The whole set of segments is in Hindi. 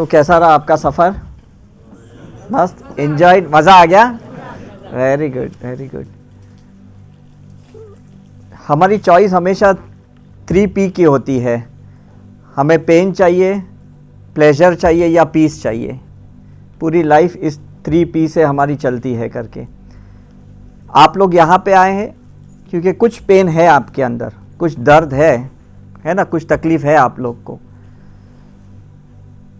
कैसा रहा आपका सफ़र? मस्त, एंजॉय, मज़ा आ गया? Very good, very good. हमारी चॉइस हमेशा 3P की होती है। हमें पेन चाहिए, प्लेजर चाहिए या पीस चाहिए। पूरी लाइफ इस 3P से हमारी चलती है करके। आप लोग यहाँ पे आए हैं क्योंकि कुछ पेन है आपके अंदर, कुछ दर्द है ना, कुछ तकलीफ़ है आप लोग को,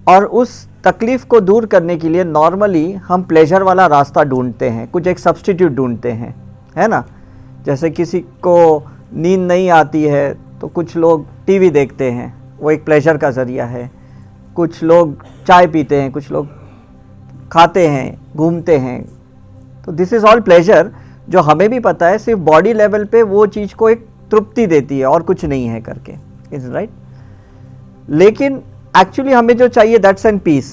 और उस तकलीफ़ को दूर करने के लिए नॉर्मली हम प्लेजर वाला रास्ता ढूंढते हैं, कुछ एक सब्स्टिट्यूट ढूंढते हैं, है ना। जैसे किसी को नींद नहीं आती है तो कुछ लोग टीवी देखते हैं, वो एक प्लेजर का ज़रिया है। कुछ लोग चाय पीते हैं, कुछ लोग खाते हैं, घूमते हैं। तो दिस इज़ ऑल प्लेजर, जो हमें भी पता है सिर्फ बॉडी लेवल पे वो चीज़ को एक तृप्ति देती है और कुछ नहीं है करके, इज़ राइट। लेकिन एक्चुअली हमें जो चाहिए दैट्स एन पीस।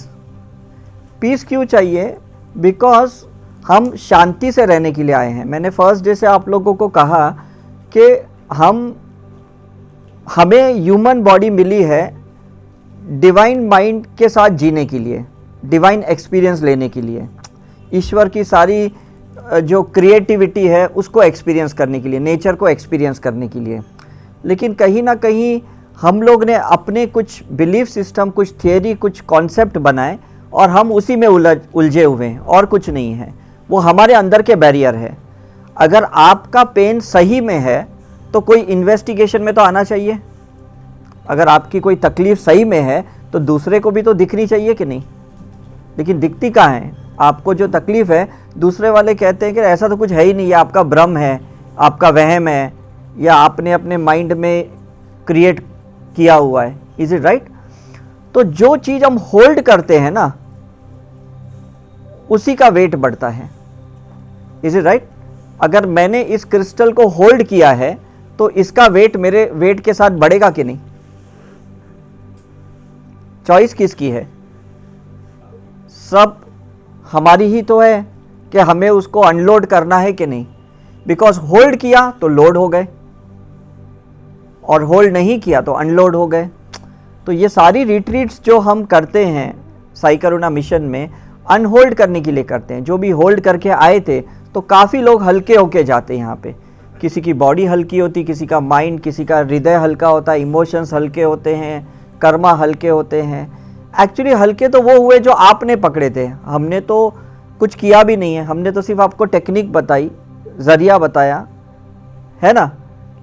पीस क्यों चाहिए? बिकॉज हम शांति से रहने के लिए आए हैं। मैंने फर्स्ट डे से आप लोगों को कहा कि हमें ह्यूमन बॉडी मिली है डिवाइन माइंड के साथ जीने के लिए, डिवाइन एक्सपीरियंस लेने के लिए, ईश्वर की सारी जो क्रिएटिविटी है उसको एक्सपीरियंस करने के लिए, नेचर को एक्सपीरियंस करने के लिए। लेकिन कहीं ना कहीं हम लोग ने अपने कुछ बिलीफ सिस्टम, कुछ थियरी, कुछ कॉन्सेप्ट बनाए और हम उसी में उलझे हुए हैं और कुछ नहीं है। वो हमारे अंदर के बैरियर है। अगर आपका पेन सही में है तो कोई इन्वेस्टिगेशन में तो आना चाहिए। अगर आपकी कोई तकलीफ़ सही में है तो दूसरे को भी तो दिखनी चाहिए कि नहीं? लेकिन दिखती कहाँ है? आपको जो तकलीफ़ है दूसरे वाले कहते हैं कि ऐसा तो कुछ है ही नहीं, ये आपका भ्रम है, आपका वहम है, या आपने अपने माइंड में क्रिएट किया हुआ है। Is it right? तो जो चीज़ हम होल्ड करते हैं ना, उसी का वेट बढ़ता है। Is it right? अगर मैंने इस क्रिस्टल को होल्ड किया है तो इसका वेट मेरे वेट के साथ बढ़ेगा कि नहीं? चॉइस किसकी है? सब हमारी ही तो है कि हमें उसको अनलोड करना है कि नहीं। बिकॉज होल्ड किया तो लोड हो गए और होल्ड नहीं किया तो अनलोड हो गए। तो ये सारी रिट्रीट्स जो हम करते हैं साई करुणा मिशन में, अनहोल्ड करने के लिए करते हैं। जो भी होल्ड करके आए थे तो काफ़ी लोग हल्के होके जाते हैं यहाँ पे। किसी की बॉडी हल्की होती, किसी का माइंड, किसी का हृदय हल्का होता है, इमोशंस हल्के होते हैं, कर्मा हल्के होते हैं। एक्चुअली हल्के तो वो हुए जो आपने पकड़े थे। हमने तो कुछ किया भी नहीं है, हमने तो सिर्फ आपको टेक्निक बताई, ज़रिया बताया, है ना।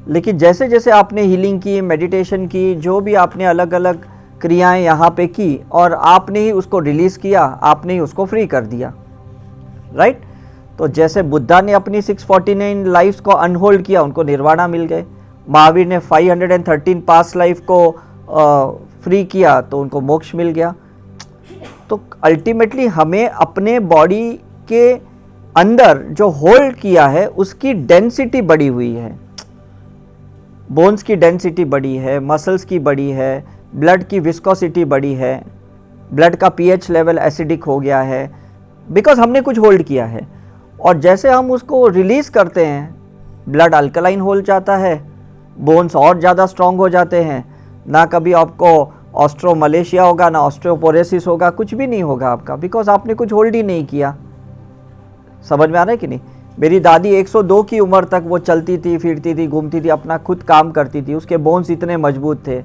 लेकिन जैसे जैसे आपने हीलिंग की, मेडिटेशन की, जो भी आपने अलग अलग क्रियाएं यहाँ पे की, और आपने ही उसको रिलीज़ किया, आपने ही उसको फ्री कर दिया, राइट। तो जैसे बुद्धा ने अपनी 649 लाइफ्स को अनहोल्ड किया, उनको निर्वाणा मिल गए। महावीर ने 513 पास्ट लाइफ को फ्री किया तो उनको मोक्ष मिल गया। तो अल्टीमेटली हमें अपने बॉडी के अंदर जो होल्ड किया है उसकी डेंसिटी बढ़ी हुई है। बोन्स की डेंसिटी बढ़ी है, मसल्स की बढ़ी है, ब्लड की विस्कोसिटी बढ़ी है, ब्लड का पीएच लेवल एसिडिक हो गया है, बिकॉज हमने कुछ होल्ड किया है। और जैसे हम उसको रिलीज़ करते हैं, ब्लड अल्कलाइन हो जाता है, बोन्स और ज़्यादा स्ट्रॉन्ग हो जाते हैं। ना कभी आपको ऑस्ट्रोमलेशिया होगा, ना ऑस्ट्रोपोरोसिस होगा, कुछ भी नहीं होगा आपका, बिकॉज आपने कुछ होल्ड ही नहीं किया। समझ में आ रहा है कि नहीं? मेरी दादी 102 की उम्र तक वो चलती थी, फिरती थी, घूमती थी, अपना खुद काम करती थी, उसके बोन्स इतने मजबूत थे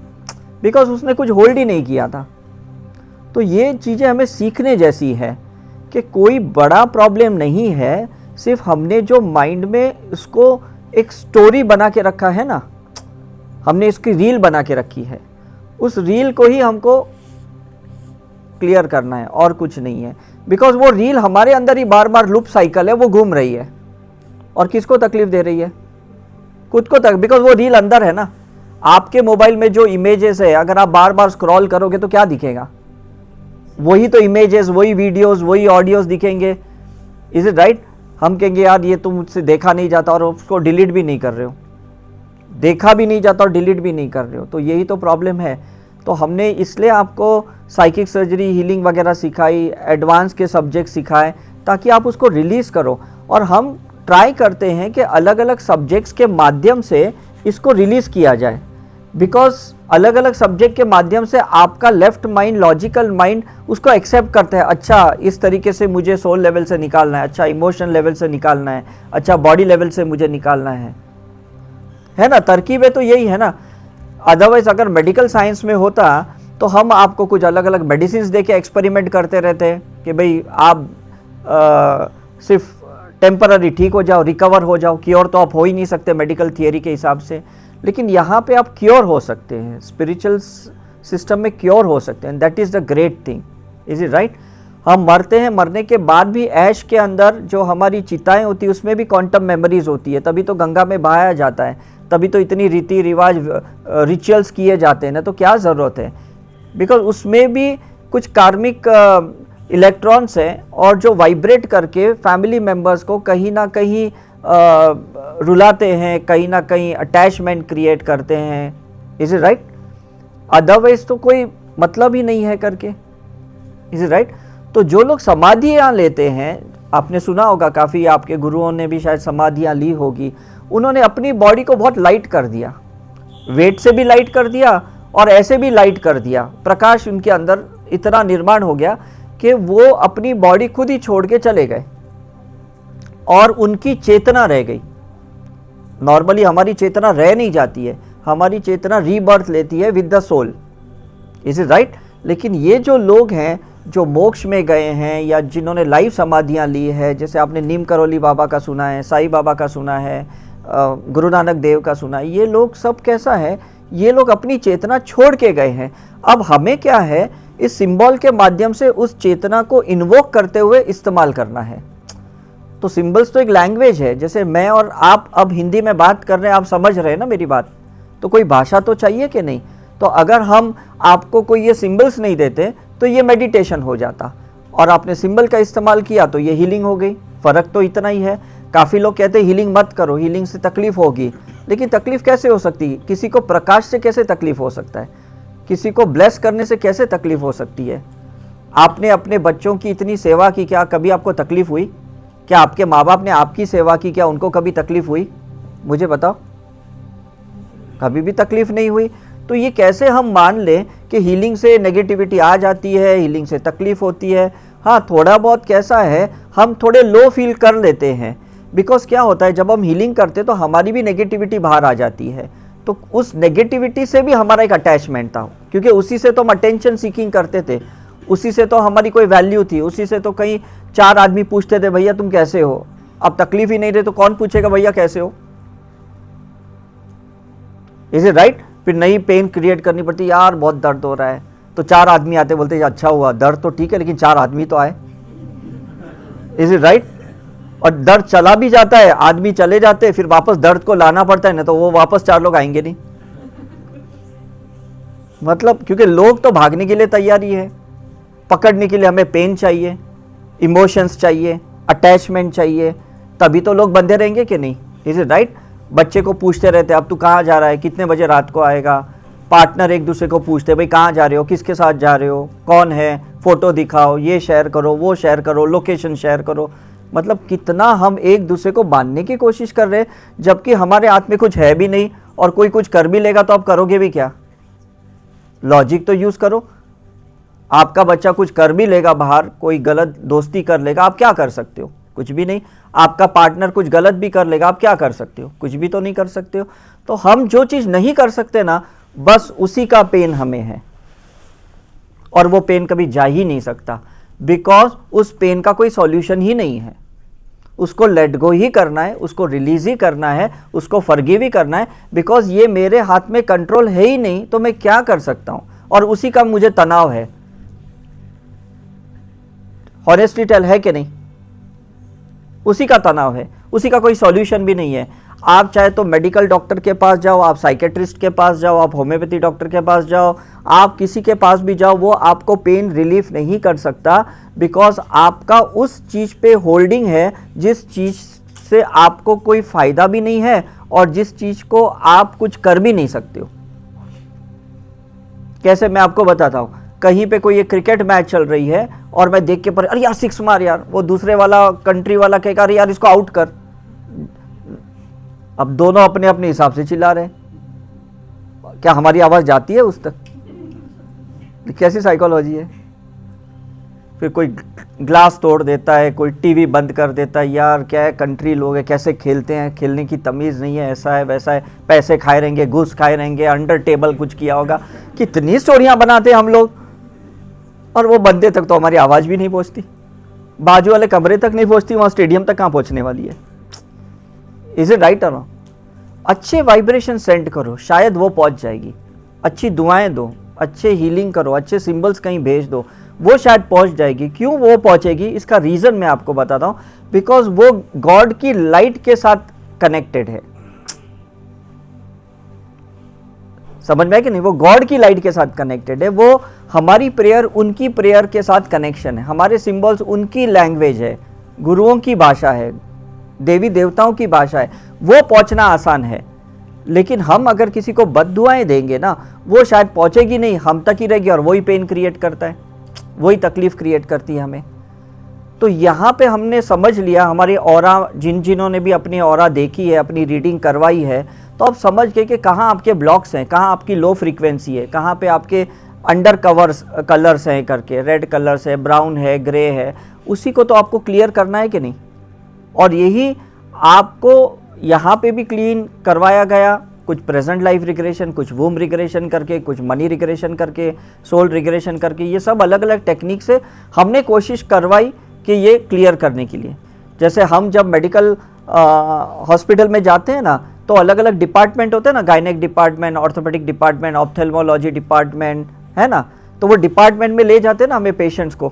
बिकॉज उसने कुछ होल्ड ही नहीं किया था। तो ये चीज़ें हमें सीखने जैसी है कि कोई बड़ा प्रॉब्लम नहीं है, सिर्फ हमने जो माइंड में उसको एक स्टोरी बना के रखा है ना, हमने इसकी रील बना के रखी है, उस रील को ही हमको क्लियर करना है और कुछ नहीं है। बिकॉज वो रील हमारे अंदर ही बार बार लूप साइकिल है, वो घूम रही है और किसको तकलीफ दे रही है? खुद को तक, बिकॉज वो रील अंदर है ना। आपके मोबाइल में जो इमेजेस है, अगर आप बार बार स्क्रॉल करोगे तो क्या दिखेगा? वही तो इमेजेस, वही वीडियोस, वही ऑडियोस दिखेंगे। Is it right? हम कहेंगे यार ये तो मुझसे देखा नहीं जाता, और उसको डिलीट भी नहीं कर रहे हो, देखा भी नहीं जाता और डिलीट भी नहीं कर रहे हो। तो यही तो प्रॉब्लम है। तो हमने इसलिए आपको साइकिक सर्जरी, हीलिंग वगैरह सिखाई, एडवांस के सब्जेक्ट सिखाए, ताकि आप उसको रिलीज़ करो। और हम ट्राई करते हैं कि अलग अलग सब्जेक्ट्स के माध्यम से इसको रिलीज़ किया जाए। बिकॉज अलग अलग सब्जेक्ट के माध्यम से आपका लेफ्ट माइंड, लॉजिकल माइंड उसको एक्सेप्ट करता है। अच्छा, इस तरीके से मुझे सोल लेवल से निकालना है, अच्छा इमोशन लेवल से निकालना है, अच्छा बॉडी लेवल से मुझे निकालना है ना। तरकीब तो यही है ना। अदरवाइज अगर मेडिकल साइंस में होता तो हम आपको कुछ अलग अलग मेडिसिन दे के एक्सपेरिमेंट करते रहते हैं कि भाई आप सिर्फ टेम्पररी ठीक हो जाओ, रिकवर हो जाओ। क्योर तो आप हो ही नहीं सकते मेडिकल थियरी के हिसाब से, लेकिन यहाँ पे आप क्योर हो सकते हैं, स्पिरिचुअल सिस्टम में क्योर हो सकते हैं। That is the great thing, is it right. हम मरते हैं, मरने के बाद भी ऐश के अंदर जो हमारी चिताएं होती है उसमें भी क्वांटम मेमोरीज होती है, तभी तो गंगा में बहाया जाता है, तभी तो इतनी रीति रिवाज रिचुअल्स किए जाते हैं ना। तो क्या ज़रूरत है, बिकॉज उसमें भी कुछ कार्मिक इलेक्ट्रॉन्स हैं और जो वाइब्रेट करके फैमिली मेम्बर्स को कहीं ना कहीं रुलाते हैं, कहीं ना कहीं अटैचमेंट क्रिएट करते हैं। Is it right. अदरवाइज तो कोई मतलब ही नहीं है करके। Is it right. तो जो लोग समाधियाँ लेते हैं, आपने सुना होगा, काफ़ी आपके गुरुओं ने भी शायद समाधियाँ ली होगी, उन्होंने अपनी बॉडी को बहुत लाइट कर दिया, वेट से भी लाइट कर दिया और ऐसे भी लाइट कर दिया। प्रकाश उनके अंदर इतना निर्माण हो गया कि वो अपनी बॉडी खुद ही छोड़ के चले गए और उनकी चेतना रह गई। नॉर्मली हमारी चेतना रह नहीं जाती है, हमारी चेतना रीबर्थ लेती है with the soul. Is it right. लेकिन ये जो लोग हैं जो मोक्ष में गए हैं या जिन्होंने लाइव समाधियाँ ली है, जैसे आपने नीम करोली बाबा का सुना है, साईं बाबा का सुना है, गुरु नानक देव का सुना है, ये लोग सब कैसा है, ये लोग अपनी चेतना छोड़ के गए हैं। अब हमें क्या है, इस सिंबल के माध्यम से उस चेतना को इन्वोक करते हुए इस्तेमाल करना है। तो सिंबल्स तो एक लैंग्वेज है, जैसे मैं और आप अब हिंदी में बात कर रहे हैं, आप समझ रहे हैं ना मेरी बात, तो कोई भाषा तो चाहिए कि नहीं। तो अगर हम आपको कोई ये सिंबल्स नहीं देते तो ये मेडिटेशन हो जाता, और आपने सिंबल का इस्तेमाल किया तो ये हीलिंग हो गई। फ़र्क तो इतना ही है। काफ़ी लोग कहते हैं हीलिंग मत करो, हीलिंग से तकलीफ होगी, लेकिन तकलीफ कैसे हो सकती है? किसी को प्रकाश से कैसे तकलीफ हो सकता है? किसी को ब्लेस करने से कैसे तकलीफ हो सकती है? आपने अपने बच्चों की इतनी सेवा की, क्या कभी आपको तकलीफ हुई? क्या आपके माँ बाप ने आपकी सेवा की, क्या उनको कभी तकलीफ हुई? मुझे बताओ, कभी भी तकलीफ नहीं हुई। तो ये कैसे हम मान लें कि हीलिंग से नेगेटिविटी आ जाती है, हीलिंग से तकलीफ होती है? हाँ, थोड़ा बहुत कैसा है, हम थोड़े लो फील कर लेते हैं, बिकॉज क्या होता है, जब हम हीलिंग करते तो हमारी भी नेगेटिविटी बाहर आ जाती है। तो उस नेगेटिविटी से भी हमारा एक अटैचमेंट था, क्योंकि उसी से तो हम अटेंशन सीकिंग करते थे, उसी से तो हमारी कोई वैल्यू थी, उसी से तो कहीं 4 आदमी पूछते थे भैया तुम कैसे हो। अब तकलीफ ही नहीं रहे तो कौन पूछेगा भैया कैसे हो? Is it right. फिर नई पेन क्रिएट करनी पड़ती, यार बहुत दर्द हो रहा है, तो 4 आदमी आते, बोलते अच्छा हुआ, दर्द तो ठीक है लेकिन 4 आदमी तो आए। Is it right. और दर्द चला भी जाता है, आदमी चले जाते हैं, फिर वापस दर्द को लाना पड़ता है ना, तो वो वापस 4 लोग आएंगे नहीं। मतलब क्योंकि लोग तो भागने के लिए तैयारी है, पकड़ने के लिए हमें पेन चाहिए, इमोशंस चाहिए, अटैचमेंट चाहिए, तभी तो लोग बंधे रहेंगे कि नहीं। Is it right. बच्चे को पूछते रहते अब तू कहाँ जा रहा है, कितने बजे रात को आएगा। पार्टनर एक दूसरे को पूछते भाई कहाँ जा रहे हो, किसके साथ जा रहे हो, कौन है, फोटो दिखाओ, ये शेयर करो, वो शेयर करो, लोकेशन शेयर करो। मतलब कितना हम एक दूसरे को बांधने की कोशिश कर रहे हैं, जबकि हमारे हाथ में कुछ है भी नहीं, और कोई कुछ कर भी लेगा तो आप करोगे भी क्या? लॉजिक तो यूज करो। आपका बच्चा कुछ कर भी लेगा बाहर, कोई गलत दोस्ती कर लेगा, आप क्या कर सकते हो? कुछ भी नहीं। आपका पार्टनर कुछ गलत भी कर लेगा, आप क्या कर सकते हो? कुछ भी तो नहीं कर सकते हो। तो हम जो चीज नहीं कर सकते ना, बस उसी का पेन हमें है, और वो पेन कभी जा ही नहीं सकता, बिकॉज उस पेन का कोई सॉल्यूशन ही नहीं है। उसको लेट गो ही करना है, उसको रिलीज ही करना है, उसको फॉरगिव ही करना है, बिकॉज ये मेरे हाथ में कंट्रोल है ही नहीं, तो मैं क्या कर सकता हूं? और उसी का मुझे तनाव है। हॉनेस्टली टेल है कि नहीं? उसी का तनाव है, उसी का कोई सॉल्यूशन भी नहीं है। आप चाहे तो मेडिकल डॉक्टर के पास जाओ, आप साइकेट्रिस्ट के पास जाओ, आप होम्योपैथी डॉक्टर के पास जाओ, आप किसी के पास भी जाओ, वो आपको पेन रिलीफ नहीं कर सकता, बिकॉज आपका उस चीज़ पे होल्डिंग है जिस चीज़ से आपको कोई फ़ायदा भी नहीं है और जिस चीज़ को आप कुछ कर भी नहीं सकते हो। कैसे, मैं आपको बताता हूँ। कहीं पे कोई एक क्रिकेट मैच चल रही है और मैं देख के पर अरे यार 6 मार यार, वो दूसरे वाला कंट्री वाला कहेगा अरे यार इसको आउट कर। अब दोनों अपने अपने हिसाब से चिल्ला रहे हैं, क्या हमारी आवाज़ जाती है उस तक? कैसी साइकोलॉजी है? फिर कोई ग्लास तोड़ देता है, कोई टीवी बंद कर देता है, यार क्या है, कंट्री लोग है, कैसे खेलते हैं, खेलने की तमीज़ नहीं है, ऐसा है वैसा है, पैसे खाए रहेंगे, घूस खाए रहेंगे, अंडर टेबल कुछ किया होगा। कितनी स्टोरियां बनाते हैं हम लोग, और वो बंदे तक तो हमारी आवाज़ भी नहीं पहुंचती, बाजू वाले कमरे तक नहीं पहुंचती, वहाँ स्टेडियम तक कहाँ पहुंचने वाली है? इज इट राइट और रॉन्ग? अच्छे वाइब्रेशन सेंड करो, शायद वो पहुंच जाएगी। अच्छी दुआएं दो, अच्छे हीलिंग करो, अच्छे सिंबल्स कहीं भेज दो, वो शायद पहुंच जाएगी। क्यों वो पहुंचेगी, इसका रीज़न मैं आपको बताता हूं। बिकॉज वो गॉड की लाइट के साथ कनेक्टेड है। समझ में आया कि नहीं? वो गॉड की लाइट के साथ कनेक्टेड है। वो हमारी प्रेयर उनकी प्रेयर के साथ कनेक्शन है, हमारे सिंबल्स उनकी लैंग्वेज है, गुरुओं की भाषा है, देवी देवताओं की भाषा है। वो पहुंचना आसान है, लेकिन हम अगर किसी को बद्दुआएं देंगे ना, वो शायद पहुंचेगी नहीं, हम तक ही रहेगी, और वही पेन क्रिएट करता है, वही तकलीफ क्रिएट करती है हमें। तो यहाँ पे हमने समझ लिया, हमारे ऑरा जिन्होंने भी अपनी ऑरा देखी है, अपनी रीडिंग करवाई है, तो अब समझ गए कि कहाँ आपके ब्लॉक्स हैं, कहाँ आपकी लो फ्रीक्वेंसी है, कहाँ पे आपके अंडर कलर्स हैं करके, रेड कलर्स है, ब्राउन है, ग्रे है, उसी को तो आपको क्लियर करना है कि नहीं। और यही आपको यहाँ पे भी क्लीन करवाया गया, कुछ प्रेजेंट लाइफ रिग्रेशन, कुछ वूम रिग्रेशन करके, कुछ मनी रिग्रेशन करके, सोल रिग्रेशन करके, ये सब अलग अलग टेक्निक से हमने कोशिश करवाई कि ये क्लियर करने के लिए। जैसे हम जब मेडिकल हॉस्पिटल में जाते हैं ना, तो अलग अलग डिपार्टमेंट होते हैं ना, gynaec department, orthopaedic department, ophthalmology department, है ना। तो वो डिपार्टमेंट में ले जाते हैं ना हमें पेशेंट्स को,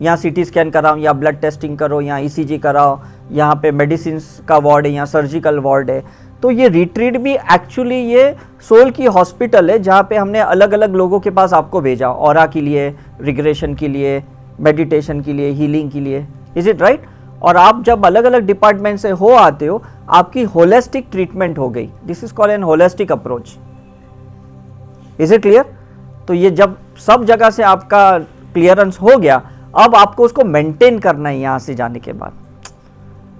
यहाँ सीटी स्कैन कराओ, या ब्लड टेस्टिंग करो, यहाँ ईसीजी कराओ, यहाँ पे मेडिसिन का वार्ड है, यहाँ सर्जिकल वार्ड है। तो ये रिट्रीट भी एक्चुअली ये सोल की हॉस्पिटल है, जहाँ पे हमने अलग अलग लोगों के पास आपको भेजा, ऑरा के लिए, रिग्रेशन के लिए, मेडिटेशन के लिए, हीलिंग के लिए। Is it right? और आप जब अलग अलग डिपार्टमेंट से हो आते हो, आपकी होलिस्टिक ट्रीटमेंट हो गई। This is called an holistic approach. Is it clear? तो ये जब सब जगह से आपका क्लियरेंस हो गया, अब आपको उसको मेंटेन करना है। यहाँ से जाने के बाद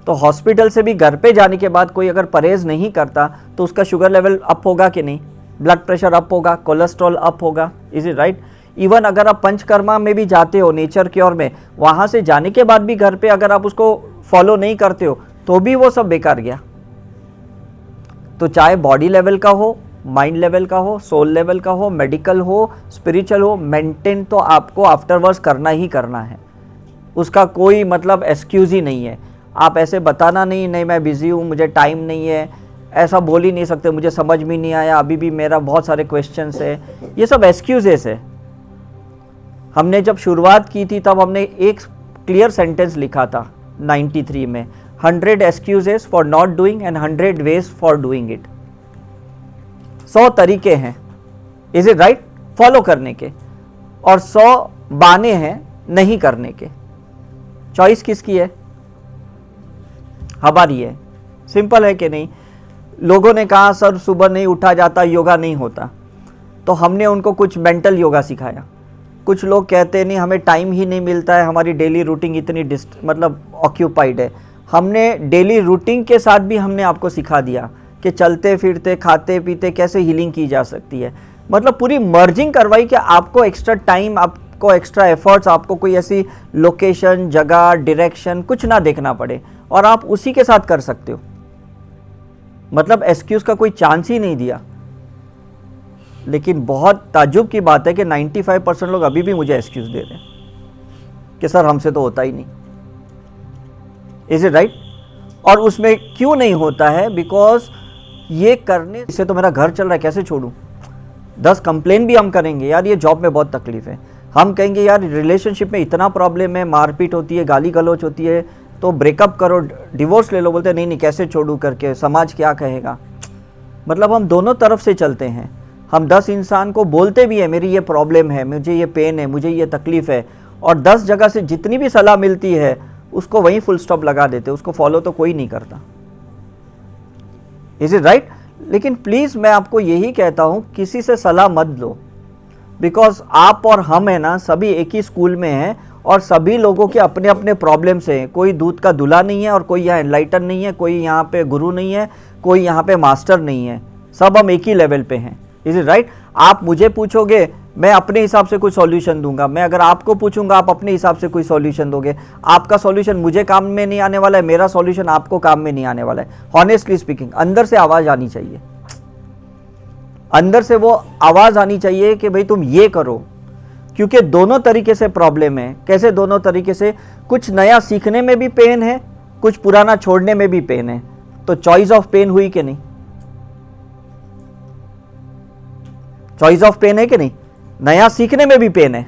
तो हॉस्पिटल से भी घर पे जाने के बाद कोई अगर परहेज नहीं करता, तो उसका शुगर लेवल अप होगा कि नहीं, ब्लड प्रेशर अप होगा, कोलेस्ट्रॉल अप होगा। Is it right? इवन अगर आप पंचकर्मा में भी जाते हो, नेचर क्योर में, वहाँ से जाने के बाद भी घर पे अगर आप उसको फॉलो नहीं करते हो, तो भी वो सब बेकार गया। तो चाहे बॉडी लेवल का हो, माइंड लेवल का हो, सोल लेवल का हो, मेडिकल हो, स्पिरिचुअल हो, मेंटेन तो आपको आफ्टरवर्ड्स करना ही करना है। उसका कोई मतलब एक्सक्यूज ही नहीं है। आप ऐसे बताना नहीं मैं बिज़ी हूँ, मुझे टाइम नहीं है, ऐसा बोल ही नहीं सकते, मुझे समझ में नहीं आया, अभी भी मेरा बहुत सारे क्वेश्चंस है। ये सब एक्सक्यूजेस है। हमने जब शुरुआत की थी तब हमने एक क्लियर सेंटेंस लिखा था 93 में, 100 excuses for not doing and 100 ways for doing it. 100 तरीके हैं, इज इट राइट, फॉलो करने के, और 100 बहाने हैं नहीं करने के। चॉइस किसकी है? हमारी है। सिंपल है कि नहीं? लोगों ने कहा सर सुबह नहीं उठा जाता, योगा नहीं होता, तो हमने उनको कुछ मेंटल योगा सिखाया। कुछ लोग कहते नहीं हमें टाइम ही नहीं मिलता है, हमारी डेली रूटीन इतनी मतलब ऑक्यूपाइड है। हमने डेली रूटीन के साथ भी हमने आपको सिखा दिया कि चलते फिरते खाते पीते कैसे हीलिंग की जा सकती है। मतलब पूरी मर्जिंग करवाई कि आपको एक्स्ट्रा टाइम, आपको एक्स्ट्रा एफर्ट्स, आपको कोई ऐसी लोकेशन, जगह, डायरेक्शन कुछ ना देखना पड़े, और आप उसी के साथ कर सकते हो। मतलब एक्सक्यूज का कोई चांस ही नहीं दिया। लेकिन बहुत ताज्जुब की बात है कि 95% लोग अभी भी मुझे एक्सक्यूज दे रहे हैं कि सर हमसे तो होता ही नहीं। Is it right? और उसमें क्यों नहीं होता है? बिकॉज ये करने से तो मेरा घर चल रहा है, कैसे छोड़ूं? 10 कंप्लेन भी हम करेंगे, यार ये जॉब में बहुत तकलीफ है। हम कहेंगे यार रिलेशनशिप में इतना प्रॉब्लम है, मारपीट होती है, गाली गलौच होती है, तो ब्रेकअप करो, डिवोर्स ले लो। बोलते नहीं नहीं कैसे छोड़ूं करके, समाज क्या कहेगा। मतलब हम दोनों तरफ से चलते हैं। हम 10 इंसान को बोलते भी है मेरी ये प्रॉब्लम है, मुझे ये पेन है, मुझे ये तकलीफ है, और 10 जगह से जितनी भी सलाह मिलती है उसको वहीं फुल स्टॉप लगा देते, उसको फॉलो तो कोई नहीं करता। Is it right? लेकिन प्लीज मैं आपको यही कहता हूं, किसी से सलाह मत लो। बिकॉज आप और हम है ना, सभी एक ही स्कूल में हैं, और सभी लोगों के अपने अपने प्रॉब्लम्स हैं। कोई दूध का दूल्हा नहीं है, और कोई यहाँ एनलाइटन नहीं है, कोई यहाँ पे गुरु नहीं है, कोई यहाँ पे मास्टर नहीं है। सब हम एक ही लेवल पे हैं, इज इट राइट? आप मुझे पूछोगे, मैं अपने हिसाब से कोई सॉल्यूशन दूंगा, मैं अगर आपको पूछूंगा आप अपने हिसाब से कोई सॉल्यूशन दोगे। आपका सॉल्यूशन मुझे काम में नहीं आने वाला है, मेरा सॉल्यूशन आपको काम में नहीं आने वाला है। हॉनेस्टली स्पीकिंग, अंदर से आवाज आनी चाहिए, अंदर से वो आवाज आनी चाहिए कि भाई तुम ये करो, क्योंकि दोनों तरीके से प्रॉब्लम है। कैसे दोनों तरीके से? कुछ नया सीखने में भी पेन है, कुछ पुराना छोड़ने में भी पेन है। तो चॉइस ऑफ पेन हुई कि नहीं? चॉइस ऑफ पेन है कि नहीं? नया सीखने में भी पेन है।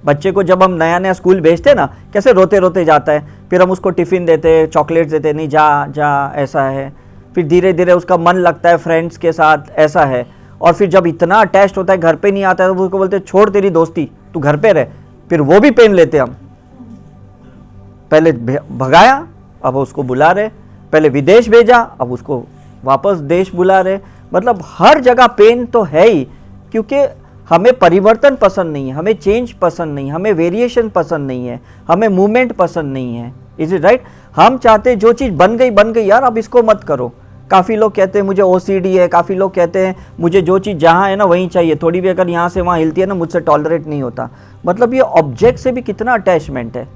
बच्चे को जब हम नया नया स्कूल भेजते हैं ना, कैसे रोते रोते जाता है, फिर हम उसको टिफिन देते, चॉकलेट्स देते, नहीं जा जा ऐसा है, फिर धीरे धीरे उसका मन लगता है फ्रेंड्स के साथ, ऐसा है। और फिर जब इतना अटैच्ड होता है, घर पे नहीं आता है, तो उसको बोलते छोड़ तेरी दोस्ती, तू घर पे रह। फिर वो भी पेन लेते हम। पहले भगाया, अब उसको बुला रहे, पहले विदेश भेजा, अब उसको वापस देश बुला रहे। मतलब हर जगह पेन तो है ही, क्योंकि हमें परिवर्तन पसंद नहीं है, हमें चेंज पसंद नहीं, हमें वेरिएशन पसंद नहीं है, हमें मूवमेंट पसंद नहीं है। Is it right? हम चाहते जो चीज़ बन गई यार, अब इसको मत करो। काफ़ी लोग कहते हैं मुझे OCD है, काफ़ी लोग कहते हैं मुझे जो चीज़ जहाँ है ना वहीं चाहिए, थोड़ी भी अगर यहाँ से वहाँ हिलती है ना मुझसे टॉलरेट नहीं होता। मतलब ये ऑब्जेक्ट से भी कितना अटैचमेंट है।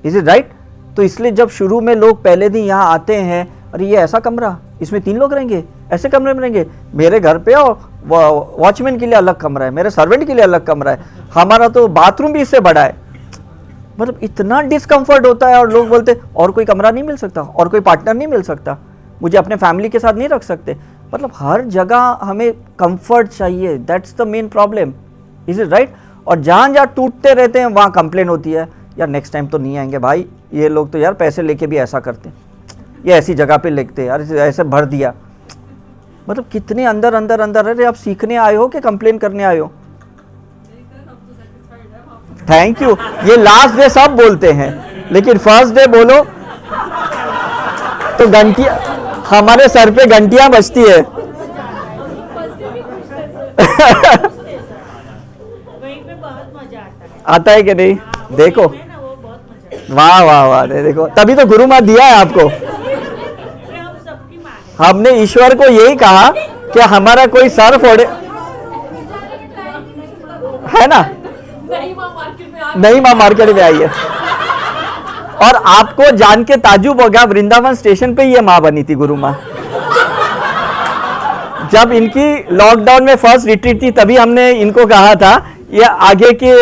Is it right? तो इसलिए जब शुरू में लोग पहले दिन यहाँ आते हैं, अरे ये ऐसा कमरा, इसमें 3 लोग रहेंगे, ऐसे कमरे में रहेंगे, मेरे घर पे और वॉचमैन के लिए अलग कमरा है, मेरे सर्वेंट के लिए अलग कमरा है, हमारा तो बाथरूम भी इससे बड़ा है। मतलब इतना डिस्कम्फर्ट होता है। और लोग बोलते और कोई कमरा नहीं मिल सकता, और कोई पार्टनर नहीं मिल सकता, मुझे अपने फैमिली के साथ नहीं रख सकते। मतलब हर जगह हमें कंफर्ट चाहिए, that's the main problem. Is it right? और जहाँ जहाँ टूटते रहते हैं वहाँ कंप्लेन होती है, यार नेक्स्ट टाइम तो नहीं आएंगे भाई, ये लोग तो यार पैसे लेके भी ऐसा करते हैं, ये ऐसी जगह पे लिखते हैं, यार ऐसे भर दिया। मतलब कितने अंदर अंदर अंदर। अरे आप सीखने आए हो कि कंप्लेन करने आए हो? Thank you. ये लास्ट डे सब बोलते हैं, लेकिन फर्स्ट डे बोलो तो घंटियां, हमारे सर पे घंटियां बजती है। आता है कि नहीं? देखो, वाह वाह वाह, देखो तभी तो गुरु माँ दिया है आपको। हमने ईश्वर को यही कहा कि हमारा कोई सर फोड़े, है ना? नई माँ मार्केट में आई है। और आपको जान के ताजुब हो गया, वृंदावन स्टेशन पे ये माँ बनी थी, गुरु माँ। जब इनकी लॉकडाउन में फर्स्ट रिट्रीट थी, तभी हमने इनको कहा था ये आगे की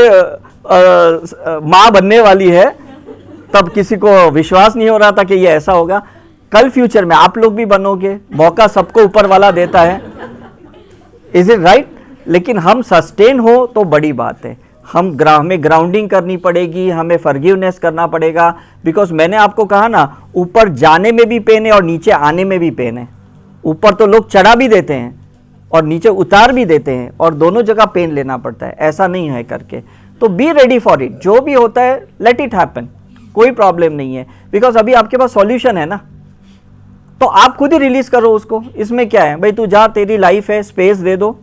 माँ बनने वाली है। तब किसी को विश्वास नहीं हो रहा था कि ये ऐसा होगा। कल फ्यूचर में आप लोग भी बनोगे, मौका सबको ऊपर वाला देता है। Is it right? लेकिन हम सस्टेन हो तो बड़ी बात है। हमें ग्राउंडिंग करनी पड़ेगी, हमें फॉरगिवनेस करना पड़ेगा। बिकॉज मैंने आपको कहा ना, ऊपर जाने में भी पेन है और नीचे आने में भी पेन है। ऊपर तो लोग चढ़ा भी देते हैं और नीचे उतार भी देते हैं, और दोनों जगह पेन लेना पड़ता है, ऐसा नहीं है करके। तो बी रेडी फॉर इट, जो भी होता है लेट इट हैपन, कोई प्रॉब्लम नहीं है। बिकॉज अभी आपके पास सॉल्यूशन है ना, तो आप खुद ही रिलीज करो उसको। इसमें क्या है भाई, तू जा, तेरी लाइफ है, स्पेस दे दो,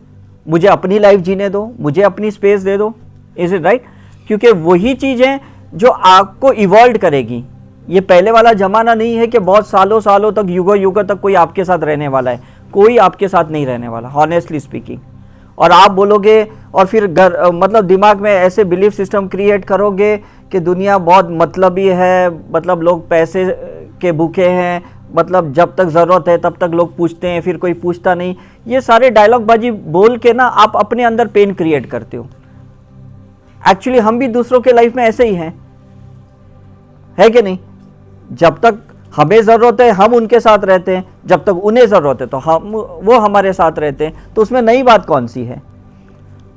मुझे अपनी लाइफ जीने दो, मुझे अपनी स्पेस दे दो। Is it right? क्योंकि वही चीजें जो आपको इवॉल्व करेगी। ये पहले वाला जमाना नहीं है कि बहुत सालों सालों तक, युगों युगों तक कोई आपके साथ रहने वाला है। कोई आपके साथ नहीं रहने वाला, हॉनेस्टली स्पीकिंग। और आप बोलोगे और फिर मतलब दिमाग में ऐसे बिलीफ सिस्टम क्रिएट करोगे कि दुनिया बहुत मतलबी है, मतलब लोग पैसे के भूखे हैं, मतलब जब तक ज़रूरत है तब तक लोग पूछते हैं, फिर कोई पूछता नहीं। ये सारे डायलॉग बाजी बोल के ना आप अपने अंदर पेन क्रिएट करते हो। एक्चुअली हम भी दूसरों के लाइफ में ऐसे ही हैं, है कि नहीं? जब तक हमें ज़रूरत है हम उनके साथ रहते हैं, जब तक उन्हें ज़रूरत है तो वो हमारे साथ रहते हैं। तो उसमें नई बात कौन सी है?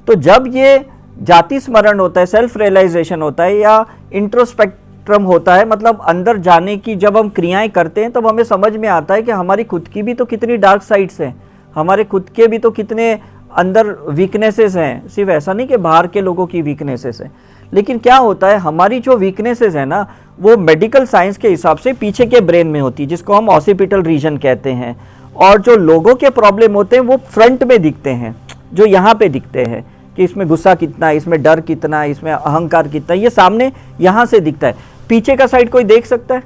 तो जब ये जाति स्मरण होता है, सेल्फ रियलाइजेशन होता है, या इंट्रोस्पेक्ट्रम होता है, मतलब अंदर जाने की जब हम क्रियाएं करते हैं, तब हमें समझ में आता है कि हमारी खुद की भी तो कितनी डार्क साइड्स हैं, हमारे खुद के भी तो कितने अंदर वीकनेसेस हैं। सिर्फ ऐसा नहीं कि बाहर के लोगों की वीकनेसेस हैं। लेकिन क्या होता है, हमारी जो वीकनेसेस है ना, वो मेडिकल साइंस के हिसाब से पीछे के ब्रेन में होती है, जिसको हम ऑसिपिटल रीजन कहते हैं। और जो लोगों के प्रॉब्लम होते हैं वो फ्रंट में दिखते हैं, जो यहाँ पे दिखते हैं कि इसमें गुस्सा कितना, इसमें डर कितना, इसमें अहंकार कितना, ये सामने यहाँ से दिखता है। पीछे का साइड कोई देख सकता है?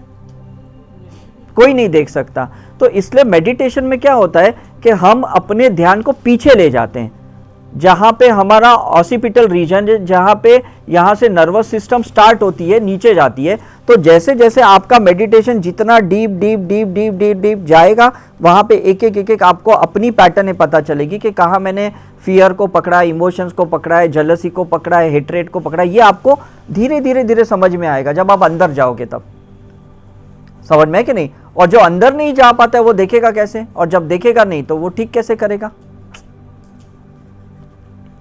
कोई नहीं देख सकता। तो तो इसलिए मेडिटेशन में क्या होता है कि हम अपने ध्यान को पीछे ले जाते हैं, जहाँ पे हमारा ऑसिपिटल रीजन, जहाँ पे यहाँ से नर्वस सिस्टम स्टार्ट होती है, नीचे जाती है। तो जैसे जैसे आपका मेडिटेशन जितना deep deep deep deep deep deep जाएगा, वहाँ पे एक एक आपको अपनी पैटर्न पता चलेगी कि कहाँ मैंने फियर को पकड़ा है, इमोशंस को पकड़ा है, जेलसी को पकड़ा है, हेट्रेट को पकड़ा है। ये आपको धीरे धीरे धीरे समझ में आएगा जब आप अंदर जाओगे तब। समझ में है कि नहीं? और जो अंदर नहीं जा पाता है वो देखेगा कैसे, और जब देखेगा नहीं तो वो ठीक कैसे करेगा?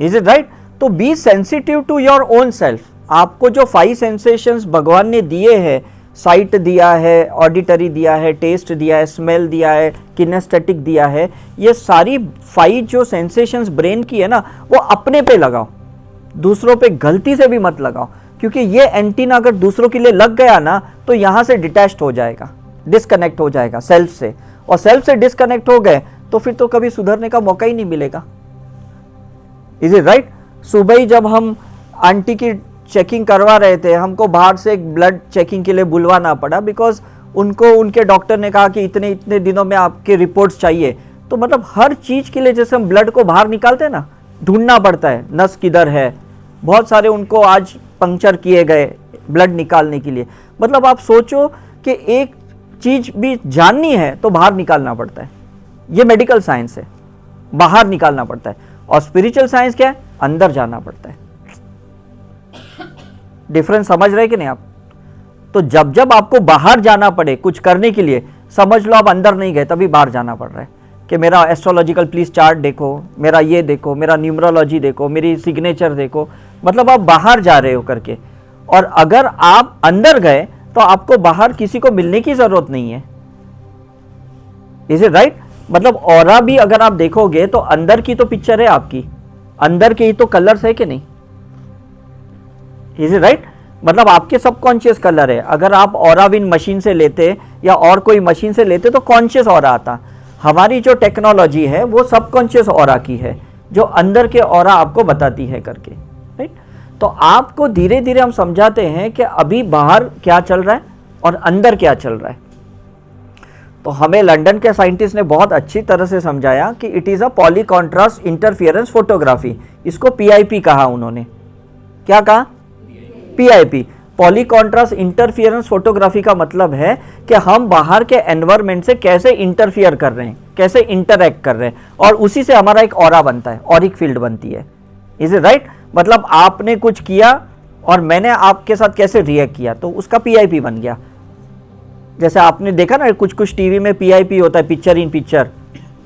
Is it right? तो be sensitive to your own self. आपको जो 5 सेंसेशंस भगवान ने दिए हैं, साइट दिया है, ऑडिटरी दिया है, टेस्ट दिया है, स्मेल दिया है, किनेस्थेटिक दिया है, ये सारी 5 जो सेंसेशंस ब्रेन की है ना, वो अपने पे लगाओ, दूसरों पे गलती से भी मत लगाओ। क्योंकि ये एंटीना अगर दूसरों के लिए लग गया ना तो यहां से डिटैच्ड हो जाएगा, डिस्कनेक्ट हो जाएगा सेल्फ से, और सेल्फ से डिस्कनेक्ट हो गए तो फिर तो कभी सुधरने का मौका ही नहीं मिलेगा। Is it right? सुबह ही जब हम आंटी की चेकिंग करवा रहे थे, हमको बाहर से एक ब्लड चेकिंग के लिए बुलवाना पड़ा, बिकॉज उनको उनके डॉक्टर ने कहा कि इतने इतने दिनों में आपके रिपोर्ट्स चाहिए। तो मतलब हर चीज के लिए जैसे हम ब्लड को बाहर निकालते हैं ना, ढूंढना पड़ता है नस किधर है। बहुत सारे उनको आज पंक्चर किए गए ब्लड निकालने के लिए। मतलब आप सोचो कि एक चीज भी जाननी है तो बाहर निकालना पड़ता है। ये मेडिकल साइंस है, बाहर निकालना पड़ता है। और स्पिरिचुअल साइंस क्या है? अंदर जाना पड़ता है। डिफरेंस समझ रहे कि नहीं आप? तो जब जब आपको बाहर जाना पड़े कुछ करने के लिए, समझ लो आप अंदर नहीं गए, तभी बाहर जाना पड़ रहा है कि मेरा एस्ट्रोलॉजिकल प्लीज चार्ट देखो, मेरा ये देखो, मेरा न्यूमरोलॉजी देखो, मेरी सिग्नेचर देखो। मतलब आप बाहर जा रहे हो करके। और अगर आप अंदर गए तो आपको बाहर किसी को मिलने की जरूरत नहीं है। Is it right? मतलब ऑरा भी अगर आप देखोगे तो अंदर की तो पिक्चर है आपकी, अंदर के ही तो कलर्स है कि नहीं? Is it right? मतलब आपके सबकॉन्शियस कलर है। अगर आप ऑरा विन मशीन से लेते या और कोई मशीन से लेते तो कॉन्शियस ऑरा आता। हमारी जो टेक्नोलॉजी है वो सबकॉन्शियस ऑरा की है, जो अंदर के ऑरा आपको बताती है करके। राइट? तो आपको धीरे धीरे हम समझाते हैं कि अभी बाहर क्या चल रहा है और अंदर क्या चल रहा है। तो हमें लंदन के साइंटिस्ट ने बहुत अच्छी तरह से समझाया कि it is a poly contrast interference photography. इसको PIP कहा उन्होंने। क्या कहा? PIP, poly contrast interference photography का मतलब है कि हम बाहर के एनवायरमेंट से कैसे इंटरफियर कर रहे हैं, कैसे इंटरैक्ट कर रहे हैं, और उसी से हमारा एक ऑरा बनता है, ऑरिक फील्ड बनती है। Is it right? मतलब आपने कुछ किया और मैंने आपके साथ कैसे रिएक्ट किया, तो उसका PIP बन गया। जैसे आपने देखा ना कुछ कुछ टीवी में PIP होता है, पिक्चर इन पिक्चर,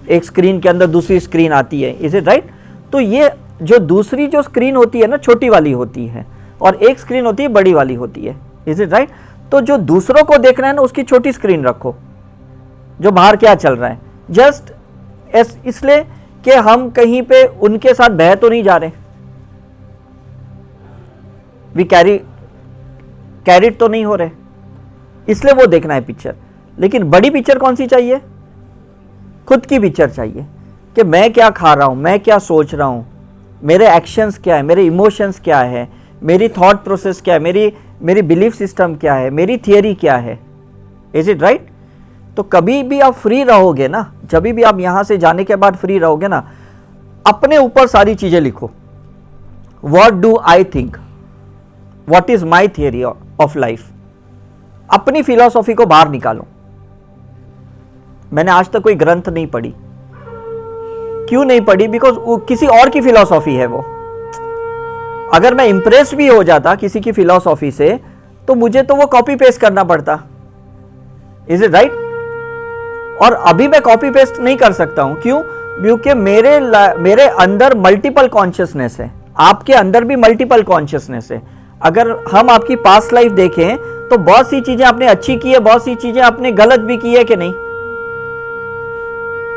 एक स्क्रीन के अंदर दूसरी स्क्रीन आती है। Is it right? तो ये जो दूसरी जो स्क्रीन होती है ना, छोटी वाली होती है, और एक स्क्रीन होती है बड़ी वाली होती है। Is it right? तो जो दूसरों को देखना है ना, उसकी छोटी स्क्रीन रखो, जो बाहर क्या चल रहा है। जस्ट इसलिए कि हम कहीं पे उनके साथ बह तो नहीं जा रहे, वी कैरिड तो नहीं हो रहे, इसलिए वो देखना है पिक्चर। लेकिन बड़ी पिक्चर कौन सी चाहिए? खुद की पिक्चर चाहिए कि मैं क्या खा रहा हूं, मैं क्या सोच रहा हूं, मेरे एक्शंस क्या है, मेरे इमोशंस क्या है, मेरी थॉट प्रोसेस क्या है, मेरी बिलीफ सिस्टम क्या है, मेरी थियरी क्या है। Is it right? तो कभी भी आप फ्री रहोगे ना, जब भी आप यहां से जाने के बाद फ्री रहोगे ना, अपने ऊपर सारी चीजें लिखो। What do I think, what is my theory of life. अपनी फिलॉसफी को बाहर निकालो। मैंने आज तक कोई ग्रंथ नहीं पढ़ी। क्यों नहीं पढ़ी? बिकॉज किसी और की फिलॉसफी है वो। अगर मैं इंप्रेस भी हो जाता किसी की फिलॉसफी से तो मुझे तो वो कॉपी पेस्ट करना पड़ता। Is it right? और अभी मैं कॉपी पेस्ट नहीं कर सकता हूं। क्यों? क्योंकि मेरे अंदर मल्टीपल कॉन्शियसनेस है, आपके अंदर भी मल्टीपल कॉन्शियसनेस है। अगर हम आपकी पास्ट लाइफ देखें तो बहुत सी चीजें आपने अच्छी की है, बहुत सी चीजें आपने गलत भी की है कि नहीं?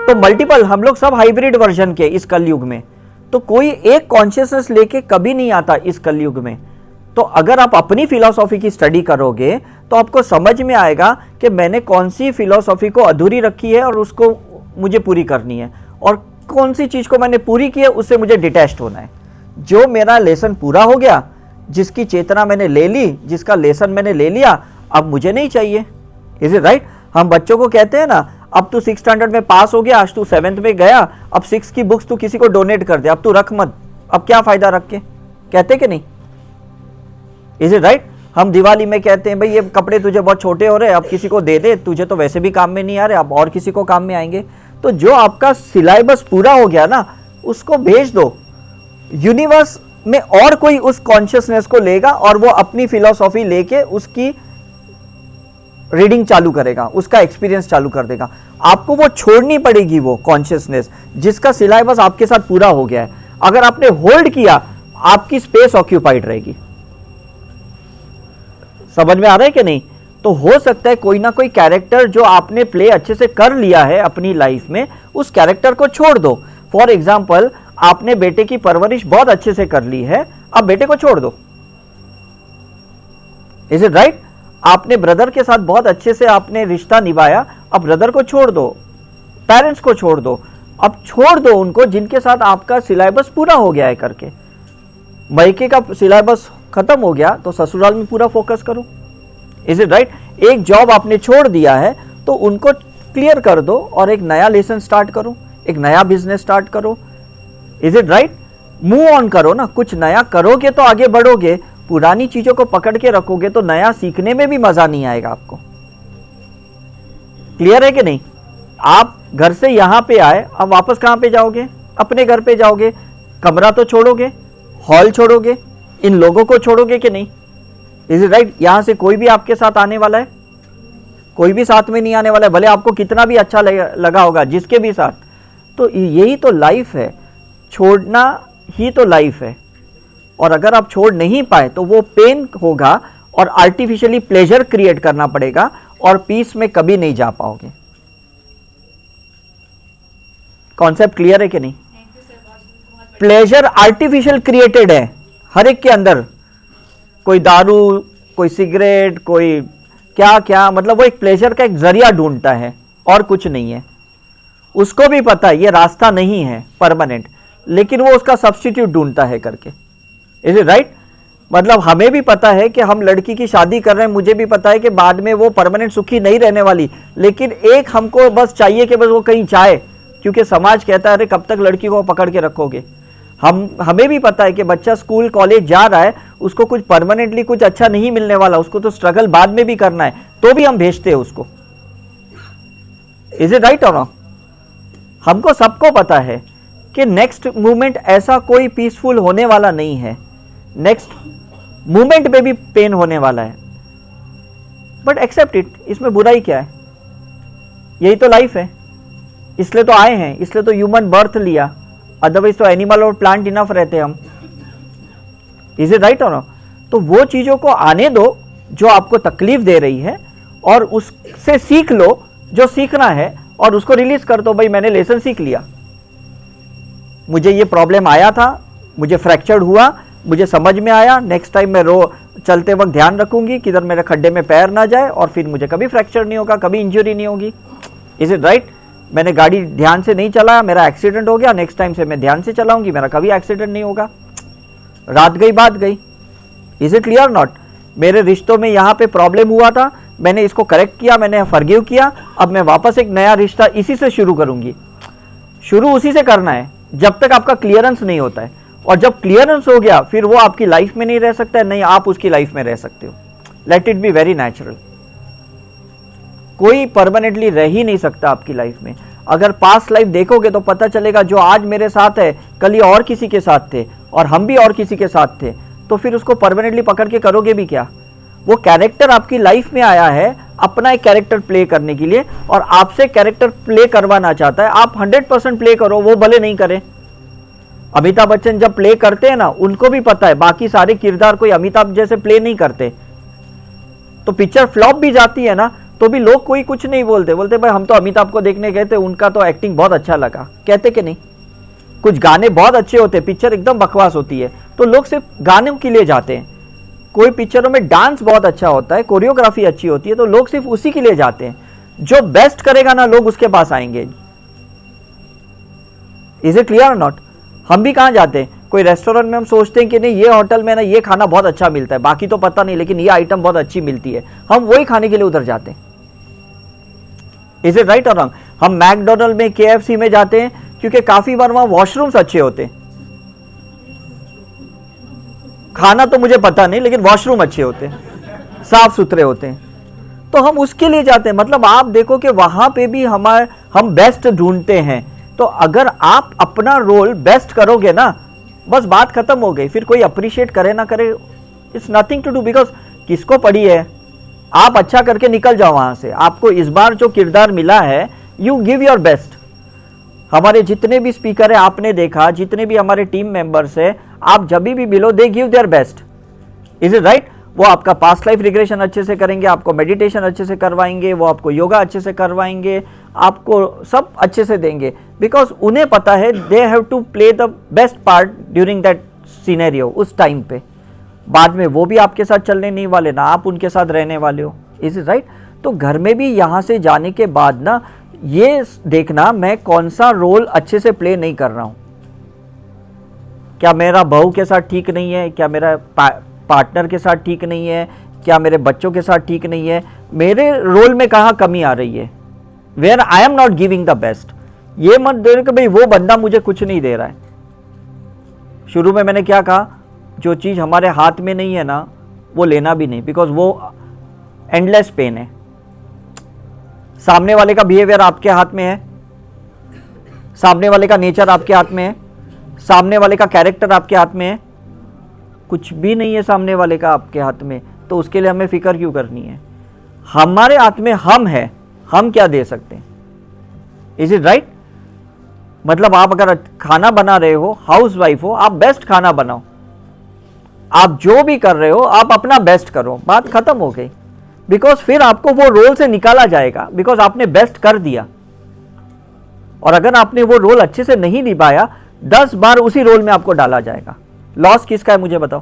तो मल्टीपल, हम लोग सब हाइब्रिड वर्जन के इस कलयुग में। तो कोई एक कॉन्शियसनेस लेके कभी नहीं आता इस कलयुग में। तो अगर आप अपनी फिलॉसफी की स्टडी करोगे तो आपको समझ में आएगा कि मैंने कौन सी फिलॉसफी को अधूरी रखी है और उसको मुझे पूरी करनी है, और कौन सी चीज को मैंने पूरी की है उससे मुझे डिटैच्ड होना है। जो मेरा लेसन पूरा हो गया, जिसकी चेतना मैंने ले ली, जिसका लेसन मैंने ले लिया, अब मुझे नहीं चाहिए। Is it right? हम बच्चों को कहते हैं ना, अब तू 6th स्टैंडर्ड में पास हो गया, आज तू 7th में गया, अब 6 की बुक्स तू किसी को डोनेट कर दे, अब तू रख मत, अब क्या फायदा रख के, कहते कि नहीं? Is it right? हम दिवाली में कहते हैं भाई ये कपड़े तुझे बहुत छोटे हो रहे हैं, अब किसी को दे दे, तुझे तो वैसे भी काम में नहीं आ रहे, अब और किसी को काम में आएंगे। तो जो आपका सिलेबस पूरा हो गया ना, उसको भेज दो यूनिवर्स में, और कोई उस कॉन्शियसनेस को लेगा और वो अपनी फिलॉसफी लेके उसकी रीडिंग चालू करेगा, उसका एक्सपीरियंस चालू कर देगा। आपको वो छोड़नी पड़ेगी, वो कॉन्शियसनेस जिसका सिलेबस आपके साथ पूरा हो गया है। अगर आपने होल्ड किया, आपकी स्पेस ऑक्यूपाइड रहेगी। समझ में आ रहा है कि नहीं? तो हो सकता है कोई ना कोई कैरेक्टर जो आपने प्ले अच्छे से कर लिया है अपनी लाइफ में, उस कैरेक्टर को छोड़ दो। फॉर एग्जाम्पल, आपने बेटे की परवरिश बहुत अच्छे से कर ली है, अब बेटे को छोड़ दो। Is it right? आपने ब्रदर के साथ बहुत अच्छे से आपने रिश्ता निभाया, अब ब्रदर को छोड़ दो, पेरेंट्स को छोड़ दो, अब छोड़ दो उनको जिनके साथ आपका सिलेबस पूरा हो गया है करके। मायके का सिलेबस खत्म हो गया तो ससुराल में पूरा फोकस करो। Is it right? एक जॉब आपने छोड़ दिया है तो उनको क्लियर कर दो और एक नया लेसन स्टार्ट करो, एक नया बिजनेस स्टार्ट करो। Is it right? Move on करो ना, कुछ नया करोगे तो आगे बढ़ोगे, पुरानी चीजों को पकड़ के रखोगे तो नया सीखने में भी मजा नहीं आएगा आपको। क्लियर है कि नहीं? आप घर से यहां पे आए, अब वापस कहां पे जाओगे? अपने घर पे जाओगे। कमरा तो छोड़ोगे, हॉल छोड़ोगे, इन लोगों को छोड़ोगे कि नहीं? Is it right? यहां से कोई भी आपके साथ आने वाला है? कोई भी साथ में नहीं आने वाला है, भले आपको कितना भी अच्छा लगा होगा जिसके भी साथ। तो यही तो लाइफ है, छोड़ना ही तो लाइफ है। और अगर आप छोड़ नहीं पाए तो वो पेन होगा और आर्टिफिशियली प्लेजर क्रिएट करना पड़ेगा और पीस में कभी नहीं जा पाओगे। कॉन्सेप्ट क्लियर है कि नहीं? प्लेजर आर्टिफिशियल क्रिएटेड है हर एक के अंदर। कोई दारू, कोई सिगरेट, कोई क्या क्या, मतलब वो एक प्लेजर का एक जरिया ढूंढता है और कुछ नहीं है। उसको भी पता है ये रास्ता नहीं है परमानेंट, लेकिन वो उसका सब्स्टिट्यूट ढूंढता है करके। Is it right? मतलब हमें भी पता है कि हम लड़की की शादी कर रहे हैं, मुझे भी पता है कि बाद में वो परमानेंट सुखी नहीं रहने वाली, लेकिन एक हमको बस चाहिए कि बस वो कहीं जाए, क्योंकि समाज कहता है अरे कब तक लड़की को पकड़ के रखोगे। हमें भी पता है कि बच्चा स्कूल कॉलेज जा रहा है, उसको कुछ परमानेंटली कुछ अच्छा नहीं मिलने वाला, उसको तो स्ट्रगल बाद में भी करना है, तो भी हम भेजते हैं उसको। इज इट राइट और नॉट? हमको सबको पता है कि नेक्स्ट मूवमेंट ऐसा कोई पीसफुल होने वाला नहीं है, नेक्स्ट मूवमेंट में भी पेन होने वाला है, बट एक्सेप्ट इट। इसमें बुराई क्या है? यही तो लाइफ है, इसलिए तो आए हैं, इसलिए तो ह्यूमन बर्थ लिया, अदरवाइज तो एनिमल और प्लांट इनफ रहते हम। इज इट राइट और नॉट? तो वो चीजों को आने दो जो आपको तकलीफ दे रही है और उससे सीख लो जो सीखना है और उसको रिलीज कर दो। भाई मैंने लेसन सीख लिया, मुझे ये प्रॉब्लम आया था, मुझे फ्रैक्चर हुआ, मुझे समझ में आया, नेक्स्ट टाइम मैं चलते वक्त ध्यान रखूंगी किधर मेरे खड्डे में पैर ना जाए और फिर मुझे कभी फ्रैक्चर नहीं होगा, कभी इंजरी नहीं होगी। Is it right? मैंने गाड़ी ध्यान से नहीं चलाया, मेरा एक्सीडेंट हो गया, नेक्स्ट टाइम से मैं ध्यान से चलाऊंगी, मेरा कभी एक्सीडेंट नहीं होगा। रात गई बात गई। Is it clear not? मेरे रिश्तों में यहाँ पे प्रॉब्लम हुआ था, मैंने इसको करेक्ट किया, मैंने फॉरगिव किया, अब मैं वापस एक नया रिश्ता इसी से शुरू करूंगी। शुरू उसी से करना है जब तक आपका क्लियरेंस नहीं होता है, और जब क्लियरेंस हो गया फिर वो आपकी लाइफ में नहीं रह सकता है, नहीं आप उसकी लाइफ में रह सकते हो। Let it be very natural. कोई परमानेंटली रह ही नहीं सकता आपकी लाइफ में। अगर पास्ट लाइफ देखोगे तो पता चलेगा जो आज मेरे साथ है कल ये और किसी के साथ थे और हम भी और किसी के साथ थे, तो फिर उसको परमानेंटली पकड़ के करोगे भी क्या? वो कैरेक्टर आपकी लाइफ में आया है अपना एक कैरेक्टर प्ले करने के लिए और आपसे कैरेक्टर प्ले करवाना चाहता है। आप 100% प्ले करो, वो भले नहीं करे। अमिताभ बच्चन जब प्ले करते हैं ना, उनको भी पता है बाकी सारे किरदार कोई अमिताभ जैसे प्ले नहीं करते, तो पिक्चर फ्लॉप भी जाती है ना, तो भी लोग कोई कुछ नहीं बोलते, बोलते भाई हम तो अमिताभ को देखने गए थे, उनका तो एक्टिंग बहुत अच्छा लगा, कहते कि नहीं? कुछ गाने बहुत अच्छे होते, पिक्चर एकदम बकवास होती है तो लोग सिर्फ गानों के लिए जाते हैं। कोई पिक्चरों में डांस बहुत अच्छा होता है, कोरियोग्राफी अच्छी होती है, तो लोग सिर्फ उसी के लिए जाते हैं। जो बेस्ट करेगा ना, लोग उसके पास आएंगे। Is it clear not? हम भी कहां जाते हैं? कोई रेस्टोरेंट में हम सोचते हैं कि नहीं ये होटल में ना ये खाना बहुत अच्छा मिलता है, बाकी तो पता नहीं, लेकिन ये आइटम बहुत अच्छी मिलती है, हम वही खाने के लिए उधर जाते हैं। इज इट राइट और रॉन्ग? हम मैकडोनल्ड में, KFC में जाते हैं क्योंकि काफी बार वहां वॉशरूम्स अच्छे होते हैं। खाना तो मुझे पता नहीं, लेकिन वॉशरूम अच्छे होते हैं, साफ सुथरे होते हैं, तो हम उसके लिए जाते हैं। मतलब आप देखो कि वहां पे भी हम बेस्ट ढूंढते हैं। तो अगर आप अपना रोल बेस्ट करोगे ना, बस बात खत्म हो गई। फिर कोई अप्रिशिएट करे ना करे, it's nothing to do, because किसको पड़ी है, आप अच्छा करके निकल जाओ वहां से। आपको इस बार जो किरदार मिला है, यू गिव योर बेस्ट। हमारे जितने भी स्पीकर है आपने देखा, जितने भी हमारे टीम मेंबर्स है, आप जब भी मिलो they give their best. Is it right? वो आपका पास्ट लाइफ रिग्रेशन अच्छे से करेंगे, आपको मेडिटेशन अच्छे से करवाएंगे, वो आपको योगा अच्छे से करवाएंगे, आपको सब अच्छे से देंगे, बिकॉज उन्हें पता है they have to play the best part during that scenario, उस टाइम पे। बाद में वो भी आपके साथ चलने नहीं वाले ना, आप उनके साथ रहने वाले हो। Is it right? तो घर में भी यहाँ से जाने के बाद ना, ये देखना मैं कौन सा रोल अच्छे से प्ले नहीं कर रहा हूँ। क्या मेरा बहू के साथ ठीक नहीं है, क्या मेरा पार्टनर के साथ ठीक नहीं है, क्या मेरे बच्चों के साथ ठीक नहीं है, मेरे रोल में कहाँ कमी आ रही है, where I am not giving the best. ये मत दे कि भाई वो बंदा मुझे कुछ नहीं दे रहा है। शुरू में मैंने क्या कहा, जो चीज़ हमारे हाथ में नहीं है ना, वो लेना भी नहीं, बिकॉज वो एंडलेस पेन है। सामने वाले का बिहेवियर आपके हाथ में है, सामने वाले का नेचर आपके हाथ में है, सामने वाले का कैरेक्टर आपके हाथ में है, कुछ भी नहीं है सामने वाले का आपके हाथ में। तो उसके लिए हमें फिक्र क्यों करनी है? हमारे हाथ में हम है, हम क्या दे सकते हैं। Is it right? मतलब आप अगर खाना बना रहे हो, हाउस वाइफ हो, आप बेस्ट खाना बनाओ। आप जो भी कर रहे हो, आप अपना बेस्ट करो, बात खत्म हो गई। बिकॉज फिर आपको वो रोल से निकाला जाएगा, बिकॉज आपने बेस्ट कर दिया। और अगर आपने वो रोल अच्छे से नहीं निभाया, 10 बार उसी रोल में आपको डाला जाएगा। लॉस किसका है मुझे बताओ?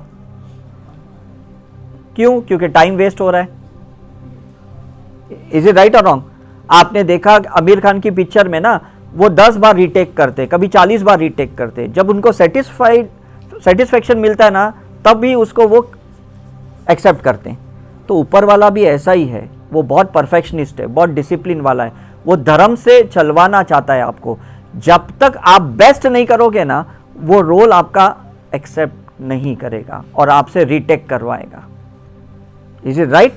क्यों? क्योंकि टाइम वेस्ट हो रहा है। इज इट राइट और रॉन्ग? आपने देखा आमिर खान की पिक्चर में ना, वो 10 बार रीटेक करते, कभी 40 बार रीटेक करते। जब उनको सेटिस्फैक्शन मिलता है ना, तब भी उसको वो एक्सेप्ट करते हैं। तो ऊपर वाला भी ऐसा ही है, वो बहुत परफेक्शनिस्ट है, बहुत डिसिप्लिन वाला है, वो धर्म से चलवाना चाहता है आपको। जब तक आप बेस्ट नहीं करोगे ना, वो रोल आपका एक्सेप्ट नहीं करेगा और आपसे रीटेक करवाएगा। Is it right?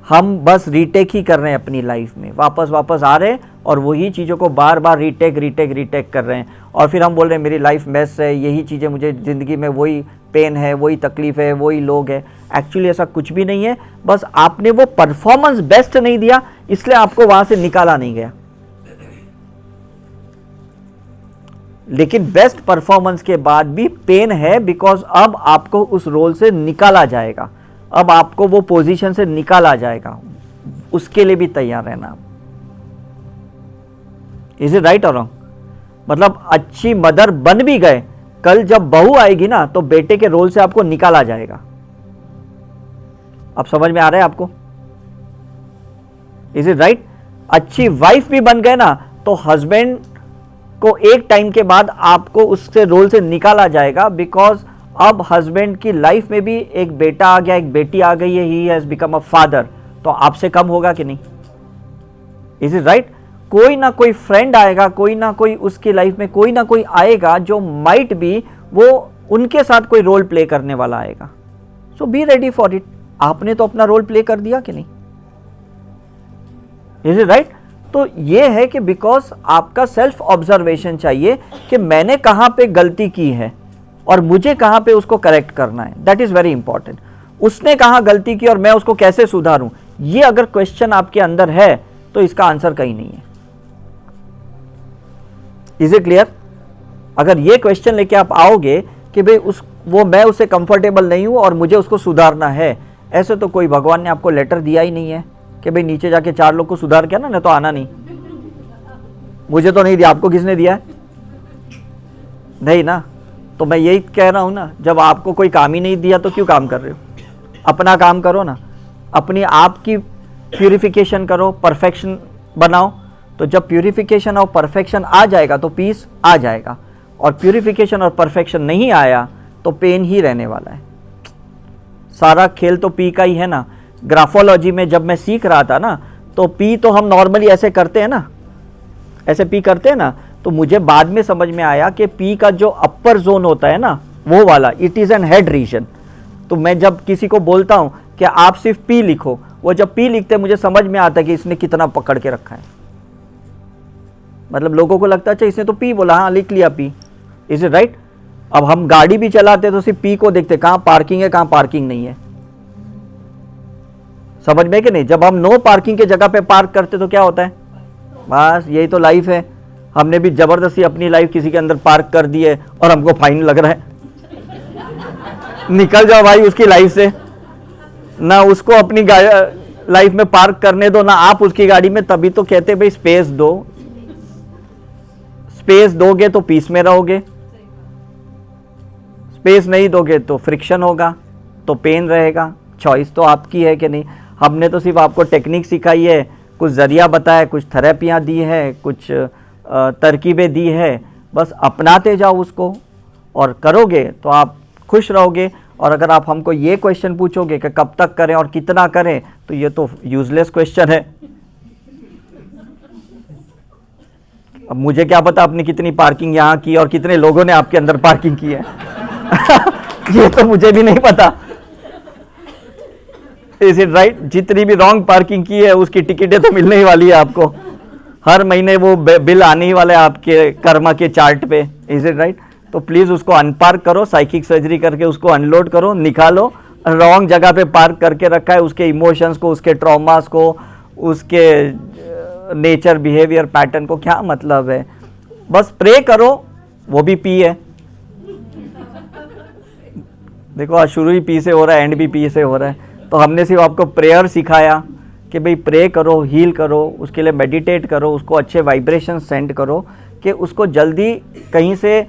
हम बस रीटेक ही कर रहे हैं अपनी लाइफ में, वापस आ रहे हैं और वही चीज़ों को बार बार रीटेक कर रहे हैं। और फिर हम बोल रहे हैं मेरी लाइफ मेस है, यही चीज़ें मुझे ज़िंदगी में, वही पेन है, वही तकलीफ है, वही लोग है। एक्चुअली ऐसा कुछ भी नहीं है, बस आपने वो परफॉर्मेंस बेस्ट नहीं दिया, इसलिए आपको वहां से निकाला नहीं गया। लेकिन बेस्ट परफॉर्मेंस के बाद भी पेन है, बिकॉज अब आपको उस रोल से निकाला जाएगा, अब आपको वो पोजीशन से निकाला जाएगा। उसके लिए भी तैयार रहना। इज इट राइट और रॉन्ग? मतलब अच्छी मदर बन भी गए, कल जब बहू आएगी ना, तो बेटे के रोल से आपको निकाला जाएगा। अब समझ में आ रहा है आपको? Is it right? अच्छी वाइफ भी बन गए ना, तो हस्बैंड को एक टाइम के बाद आपको उससे रोल से निकाला जाएगा, बिकॉज अब हस्बैंड की लाइफ में भी एक बेटा आ गया, एक बेटी आ गई है, he has become a father. तो आपसे कम होगा कि नहीं? Is it right? कोई ना कोई फ्रेंड आएगा, कोई ना कोई उसकी लाइफ में कोई ना कोई आएगा जो माइट बी वो उनके साथ कोई रोल प्ले करने वाला आएगा। सो बी रेडी फॉर इट। आपने तो अपना रोल प्ले कर दिया कि नहीं? Is it right? तो ये है कि बिकॉज आपका सेल्फ ऑब्जर्वेशन चाहिए कि मैंने कहां पे गलती की है और मुझे कहां पे उसको करेक्ट करना है। That is very important. उसने कहां गलती की और मैं उसको कैसे सुधारूं, ये अगर क्वेश्चन आपके अंदर है तो इसका आंसर कहीं नहीं है। Is it clear? अगर ये क्वेश्चन लेके आप आओगे कि भाई मैं उससे कंफर्टेबल नहीं हूं और मुझे उसको सुधारना है, ऐसे तो कोई भगवान ने आपको लेटर दिया ही नहीं है कि भाई नीचे जाके 4 लोग को सुधार के ना, तो आना नहीं। मुझे तो नहीं दिया, आपको किसने दिया है? नहीं ना। तो मैं यही कह रहा हूं ना, जब आपको कोई काम ही नहीं दिया तो क्यों काम कर रहे हो? अपना काम करो ना, अपनी आप की प्यूरिफिकेशन करो, परफेक्शन बनाओ। तो जब प्यूरिफिकेशन और परफेक्शन आ जाएगा तो पीस आ जाएगा, और प्यूरिफिकेशन और परफेक्शन नहीं आया तो पेन ही रहने वाला है। सारा खेल तो पी का ही है ना। ग्राफोलॉजी में जब मैं सीख रहा था ना, तो पी तो हम नॉर्मली ऐसे करते हैं ना, ऐसे पी करते हैं ना। तो मुझे बाद में समझ में आया कि पी का जो अपर जोन होता है ना, वो वाला, it is an head region. तो मैं जब किसी को बोलता हूँ कि आप सिर्फ पी लिखो, वो जब पी लिखते मुझे समझ में आता है कि इसने कितना पकड़ के रखा है। मतलब लोगों को लगता है अच्छा इसने तो पी बोला, हाँ लिख लिया पी, इज इट राइट। अब हम गाड़ी भी चलाते तो सिर्फ पी को देखते, कहाँ पार्किंग है कहाँ पार्किंग नहीं है, समझ में कि नहीं। जब हम नो पार्किंग के जगह पे पार्क करते तो क्या होता है, बस यही तो लाइफ है। हमने भी जबरदस्ती अपनी लाइफ किसी के अंदर पार्क कर दी है और हमको फाइन लग रहा है। निकल जाओ भाई उसकी लाइफ से, ना उसको अपनी लाइफ में पार्क करने दो, ना आप उसकी गाड़ी में। तभी तो कहते भाई स्पेस दो, स्पेस दोगे तो पीस में रहोगे, स्पेस नहीं दोगे तो फ्रिक्शन होगा, तो पेन रहेगा। चॉइस तो आपकी है कि नहीं। हमने तो सिर्फ आपको टेक्निक सिखाई है, कुछ जरिया बताया, कुछ थेरेपियाँ दी है, कुछ तरकीबें दी है, बस अपनाते जाओ उसको और करोगे तो आप खुश रहोगे। और अगर आप हमको ये क्वेश्चन पूछोगे कि कब तक करें और कितना करें, तो ये तो यूजलेस क्वेश्चन है। अब मुझे क्या पता आपने कितनी पार्किंग यहाँ की और कितने लोगों ने आपके अंदर पार्किंग की है। ये तो मुझे भी नहीं पता, इज इट राइट। जितनी भी रॉन्ग पार्किंग की है उसकी टिकटें तो मिलने ही वाली है आपको, हर महीने वो बिल आने ही वाला है आपके कर्मा के चार्ट पे, इज इट राइट। तो प्लीज उसको अनपार्क करो, साइकिक सर्जरी करके उसको अनलोड करो, निकालो। रॉन्ग जगह पे पार्क करके रखा है, उसके इमोशंस को, उसके ट्रॉमास को, उसके नेचर बिहेवियर पैटर्न को क्या मतलब है। बस प्रे करो, वो भी पी है। देखो आज शुरू ही पी से हो रहा है, एंड भी पी से हो रहा है। तो हमने सिर्फ आपको प्रेयर सिखाया कि भाई प्रे करो, हील करो, उसके लिए मेडिटेट करो, उसको अच्छे वाइब्रेशन सेंड करो कि उसको जल्दी कहीं से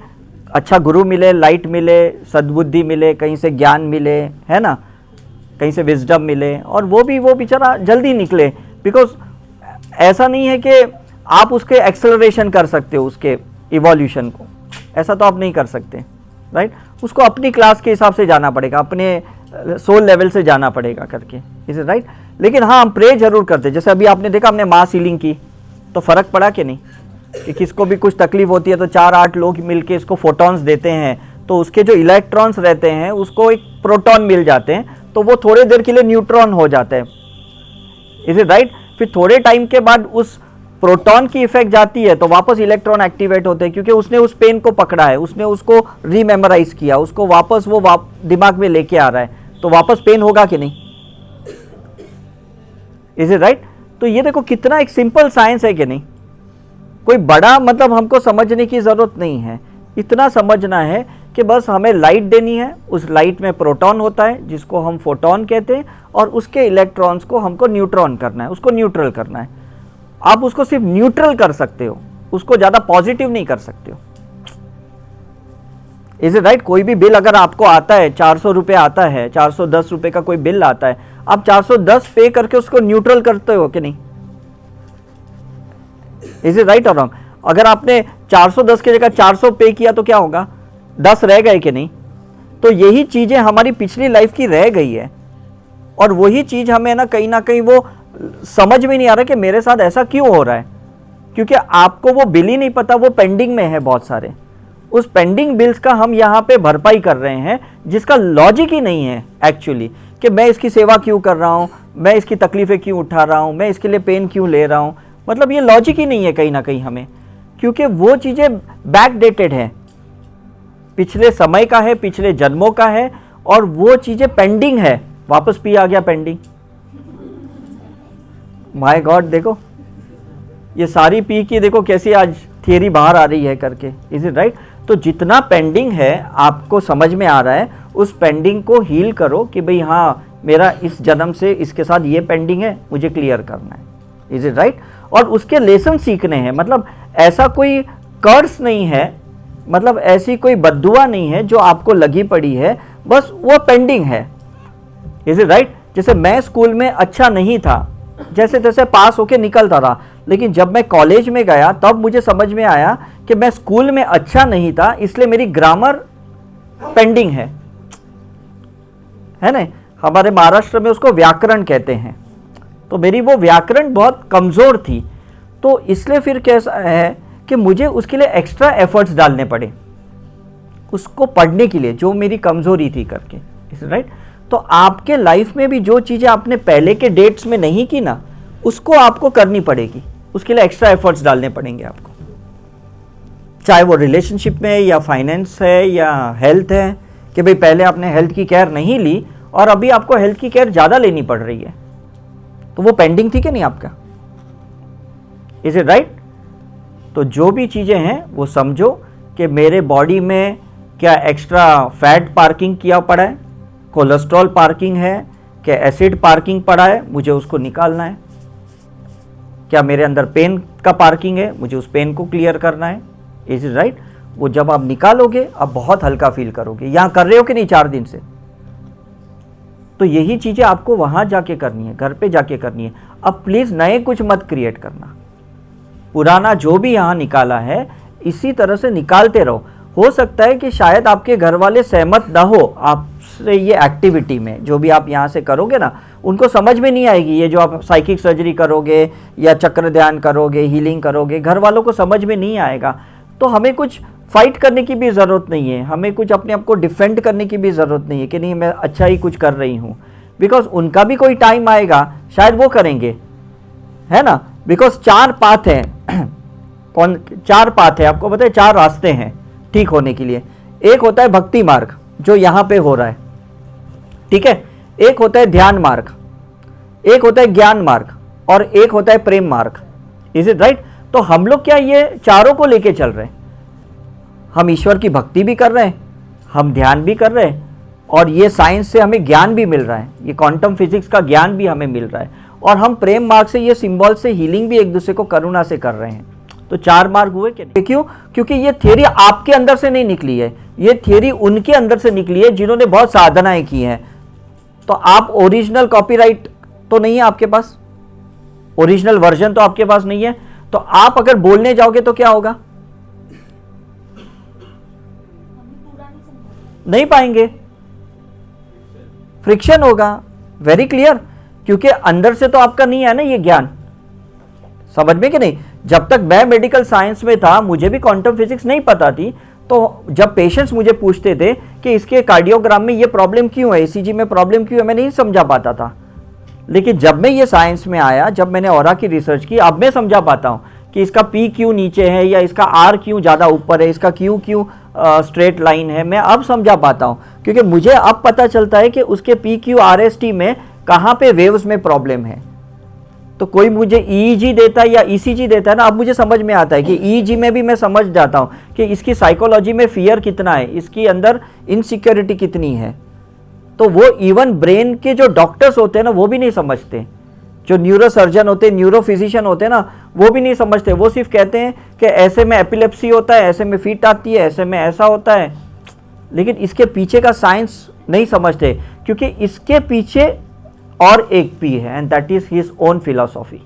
अच्छा गुरु मिले, लाइट मिले, सद्बुद्धि मिले, कहीं से ज्ञान मिले, है ना, कहीं से विजडम मिले, और वो बेचारा जल्दी निकले। बिकॉज ऐसा नहीं है कि आप उसके एक्सेलरेशन कर सकते हो, उसके इवोल्यूशन को, ऐसा तो आप नहीं कर सकते, राइट। उसको अपनी क्लास के हिसाब से जाना पड़ेगा, अपने सोल लेवल से जाना पड़ेगा करके, इज इट राइट। लेकिन हाँ, हम प्रे जरूर करते। जैसे अभी आपने देखा हमने मास हीलिंग की, तो फर्क पड़ा कि नहीं, कि किसको भी कुछ तकलीफ होती है तो 4-8 लोग मिलके इसको फोटॉन्स देते हैं, तो उसके जो इलेक्ट्रॉन्स रहते हैं उसको एक प्रोटॉन मिल जाते हैं, तो वो थोड़े देर के लिए न्यूट्रॉन हो जाते हैं, इज इट राइट। फिर थोड़े टाइम के बाद उस प्रोटॉन की इफेक्ट जाती है तो वापस इलेक्ट्रॉन एक्टिवेट होते हैं, क्योंकि उसने उस पेन को पकड़ा है, उसने उसको रीमेमोराइज किया, उसको वापस वो दिमाग में लेके आ रहा है, तो वापस पेन होगा कि नहीं, इज इट राइट। तो ये देखो कितना एक सिंपल साइंस है कि नहीं। कोई बड़ा मतलब हमको समझने की जरूरत नहीं है, इतना समझना है कि बस हमें लाइट देनी है, उस लाइट में प्रोटॉन होता है जिसको हम फोटॉन कहते हैं, और उसके इलेक्ट्रॉन्स को हमको न्यूट्रॉन करना है, उसको न्यूट्रल करना है। आप उसको सिर्फ न्यूट्रल कर सकते हो, उसको ज्यादा पॉजिटिव नहीं कर सकते हो, इज इट राइट। कोई भी बिल अगर आपको आता है 400 रुपये आता है, 410 रुपये का कोई बिल आता है, आप 410 पे करके उसको न्यूट्रल करते हो कि नहीं, इज इट राइट और रॉन्ग। अगर आपने 410 की जगह 400 पे किया तो क्या होगा, 10 रह गए कि नहीं। तो यही चीजें हमारी पिछली लाइफ की रह गई है, और वही चीज हमें ना कहीं वो समझ में नहीं आ रहा कि मेरे साथ ऐसा क्यों हो रहा है, क्योंकि आपको वो बिल ही नहीं पता, वो पेंडिंग में है बहुत सारे। उस पेंडिंग बिल्स का हम यहाँ पे भरपाई कर रहे हैं, जिसका लॉजिक ही नहीं है एक्चुअली, कि मैं इसकी सेवा क्यों कर रहा हूँ, मैं इसकी तकलीफें क्यों उठा रहा हूँ, मैं इसके लिए पेन क्यों ले रहा हूँ। मतलब ये लॉजिक ही नहीं है कहीं ना कहीं हमें, क्योंकि वो चीज़ें बैकडेटेड है, पिछले समय का है, पिछले जन्मों का है, और वो चीज़ें पेंडिंग है। वापस पी आ गया पेंडिंग, माय गॉड। देखो ये सारी पी की देखो कैसी आज थियरी बाहर आ रही है करके, इज इट राइट। तो जितना पेंडिंग है आपको समझ में आ रहा है, उस पेंडिंग को हील करो कि भाई हाँ मेरा इस जन्म से इसके साथ ये पेंडिंग है, मुझे क्लियर करना है, इज इट राइट। और उसके लेसन सीखने हैं, मतलब ऐसा कोई कर्स नहीं है, मतलब ऐसी कोई बद्दुआ नहीं है जो आपको लगी पड़ी है, बस वो पेंडिंग है, इज इट राइट। जैसे मैं स्कूल में अच्छा नहीं था, जैसे तैसे पास होके निकलता रहा, लेकिन जब मैं कॉलेज में गया तब मुझे समझ में आया कि मैं स्कूल में अच्छा नहीं था, इसलिए मेरी ग्रामर पेंडिंग है ना। हमारे महाराष्ट्र में उसको व्याकरण कहते हैं, तो मेरी वो व्याकरण बहुत कमज़ोर थी, तो इसलिए फिर कैसा है कि मुझे उसके लिए एक्स्ट्रा एफर्ट्स डालने पड़े उसको पढ़ने के लिए, जो मेरी कमज़ोरी थी करके, राइट। तो आपके लाइफ में भी जो चीज़ें आपने पहले के डेट्स में नहीं की ना, उसको आपको करनी पड़ेगी, उसके लिए एक्स्ट्रा एफर्ट्स डालने पड़ेंगे आपको, चाहे वो रिलेशनशिप में या फाइनेंस है या हेल्थ है, कि भाई पहले आपने हेल्थ की केयर नहीं ली और अभी आपको हेल्थ की केयर ज़्यादा लेनी पड़ रही है, तो वो पेंडिंग थी कि नहीं आपका, इज इट राइट। तो जो भी चीज़ें हैं वो समझो कि मेरे बॉडी में क्या एक्स्ट्रा फैट पार्किंग किया पड़ा है, कोलेस्ट्रॉल पार्किंग है, क्या एसिड पार्किंग पड़ा है, मुझे उसको निकालना है। क्या मेरे अंदर पेन का पार्किंग है, मुझे उस पेन को क्लियर करना है, इज इट राइट। वो जब आप निकालोगे आप बहुत हल्का फील करोगे। यहाँ कर रहे हो कि नहीं 4 दिन से, तो यही चीज़ें आपको वहाँ जाके करनी है, घर पे जाके करनी है। अब प्लीज़ नए कुछ मत क्रिएट करना, पुराना जो भी यहाँ निकाला है इसी तरह से निकालते रहो। हो सकता है कि शायद आपके घर वाले सहमत ना हो आपसे ये एक्टिविटी में, जो भी आप यहाँ से करोगे ना, उनको समझ में नहीं आएगी। ये जो आप साइकिक सर्जरी करोगे या चक्र ध्यान करोगे, हीलिंग करोगे, घर वालों को समझ में नहीं आएगा। तो हमें कुछ फाइट करने की भी ज़रूरत नहीं है, हमें कुछ अपने आप को डिफेंड करने की भी ज़रूरत नहीं है कि नहीं मैं अच्छा ही कुछ कर रही हूँ, बिकॉज उनका भी कोई टाइम आएगा शायद वो करेंगे, है ना। बिकॉज 4 पाथ हैं कौन 4 पाथ है आपको पता है, 4 रास्ते हैं ठीक होने के लिए। एक होता है भक्ति मार्ग जो यहाँ पे हो रहा है, ठीक है। एक होता है ध्यान मार्ग, एक होता है ज्ञान मार्ग और एक होता है प्रेम मार्ग, इज इट राइट। तो हम लोग क्या ये चारों को लेके चल रहे हैं, हम ईश्वर की भक्ति भी कर रहे हैं, हम ध्यान भी कर रहे हैं, और ये साइंस से हमें ज्ञान भी मिल रहा है, ये क्वांटम फिजिक्स का ज्ञान भी हमें मिल रहा है, और हम प्रेम मार्ग से, ये सिंबल से हीलिंग भी एक दूसरे को करुणा से कर रहे हैं। तो 4 मार्ग हुए कि नहीं? क्यों? क्योंकि ये थियरी आपके अंदर से नहीं निकली है, ये थियरी उनके अंदर से निकली है जिन्होंने बहुत साधनाएं की हैं। तो आप ओरिजिनल कॉपीराइट तो नहीं है आपके पास, ओरिजिनल वर्जन तो आपके पास नहीं है, तो आप अगर बोलने जाओगे तो क्या होगा, नहीं पाएंगे, फ्रिक्शन होगा, वेरी क्लियर। क्योंकि अंदर से तो आपका नहीं है ना ये ज्ञान, समझ में कि नहीं। जब तक मैं मेडिकल साइंस में था मुझे भी क्वांटम फिजिक्स नहीं पता थी, तो जब पेशेंट्स मुझे पूछते थे कि इसके कार्डियोग्राम में ये प्रॉब्लम क्यों है, ईसीजी में प्रॉब्लम क्यों है, मैं नहीं समझा पाता था। लेकिन जब मैं ये साइंस में आया, जब मैंने ऑरा की रिसर्च की, अब मैं समझा पाता हूँ कि इसका पी क्यों नीचे है या इसका आर क्यों ज़्यादा ऊपर है, इसका क्यों क्यों स्ट्रेट लाइन है, मैं अब समझा पाता हूँ। क्योंकि मुझे अब पता चलता है कि उसके P Q R S T में कहाँ पे वेव्स में प्रॉब्लम है। तो कोई मुझे ईईजी देता है या ईसीजी देता है ना, अब मुझे समझ में आता है कि ईईजी में भी मैं समझ जाता हूँ कि इसकी साइकोलॉजी में फियर कितना है, इसकी अंदर इनसिक्योरिटी कितनी है। तो वो इवन ब्रेन के जो डॉक्टर्स होते हैं ना वो भी नहीं समझते, जो न्यूरो सर्जन होते हैं, न्यूरो फिजिशियन होते हैं ना, वो भी नहीं समझते। वो सिर्फ कहते हैं कि ऐसे में एपिलेप्सी होता है, ऐसे में फिट आती है, ऐसे में ऐसा होता है, लेकिन इसके पीछे का साइंस नहीं समझते, क्योंकि इसके पीछे और एक पी है, and that is his own philosophy,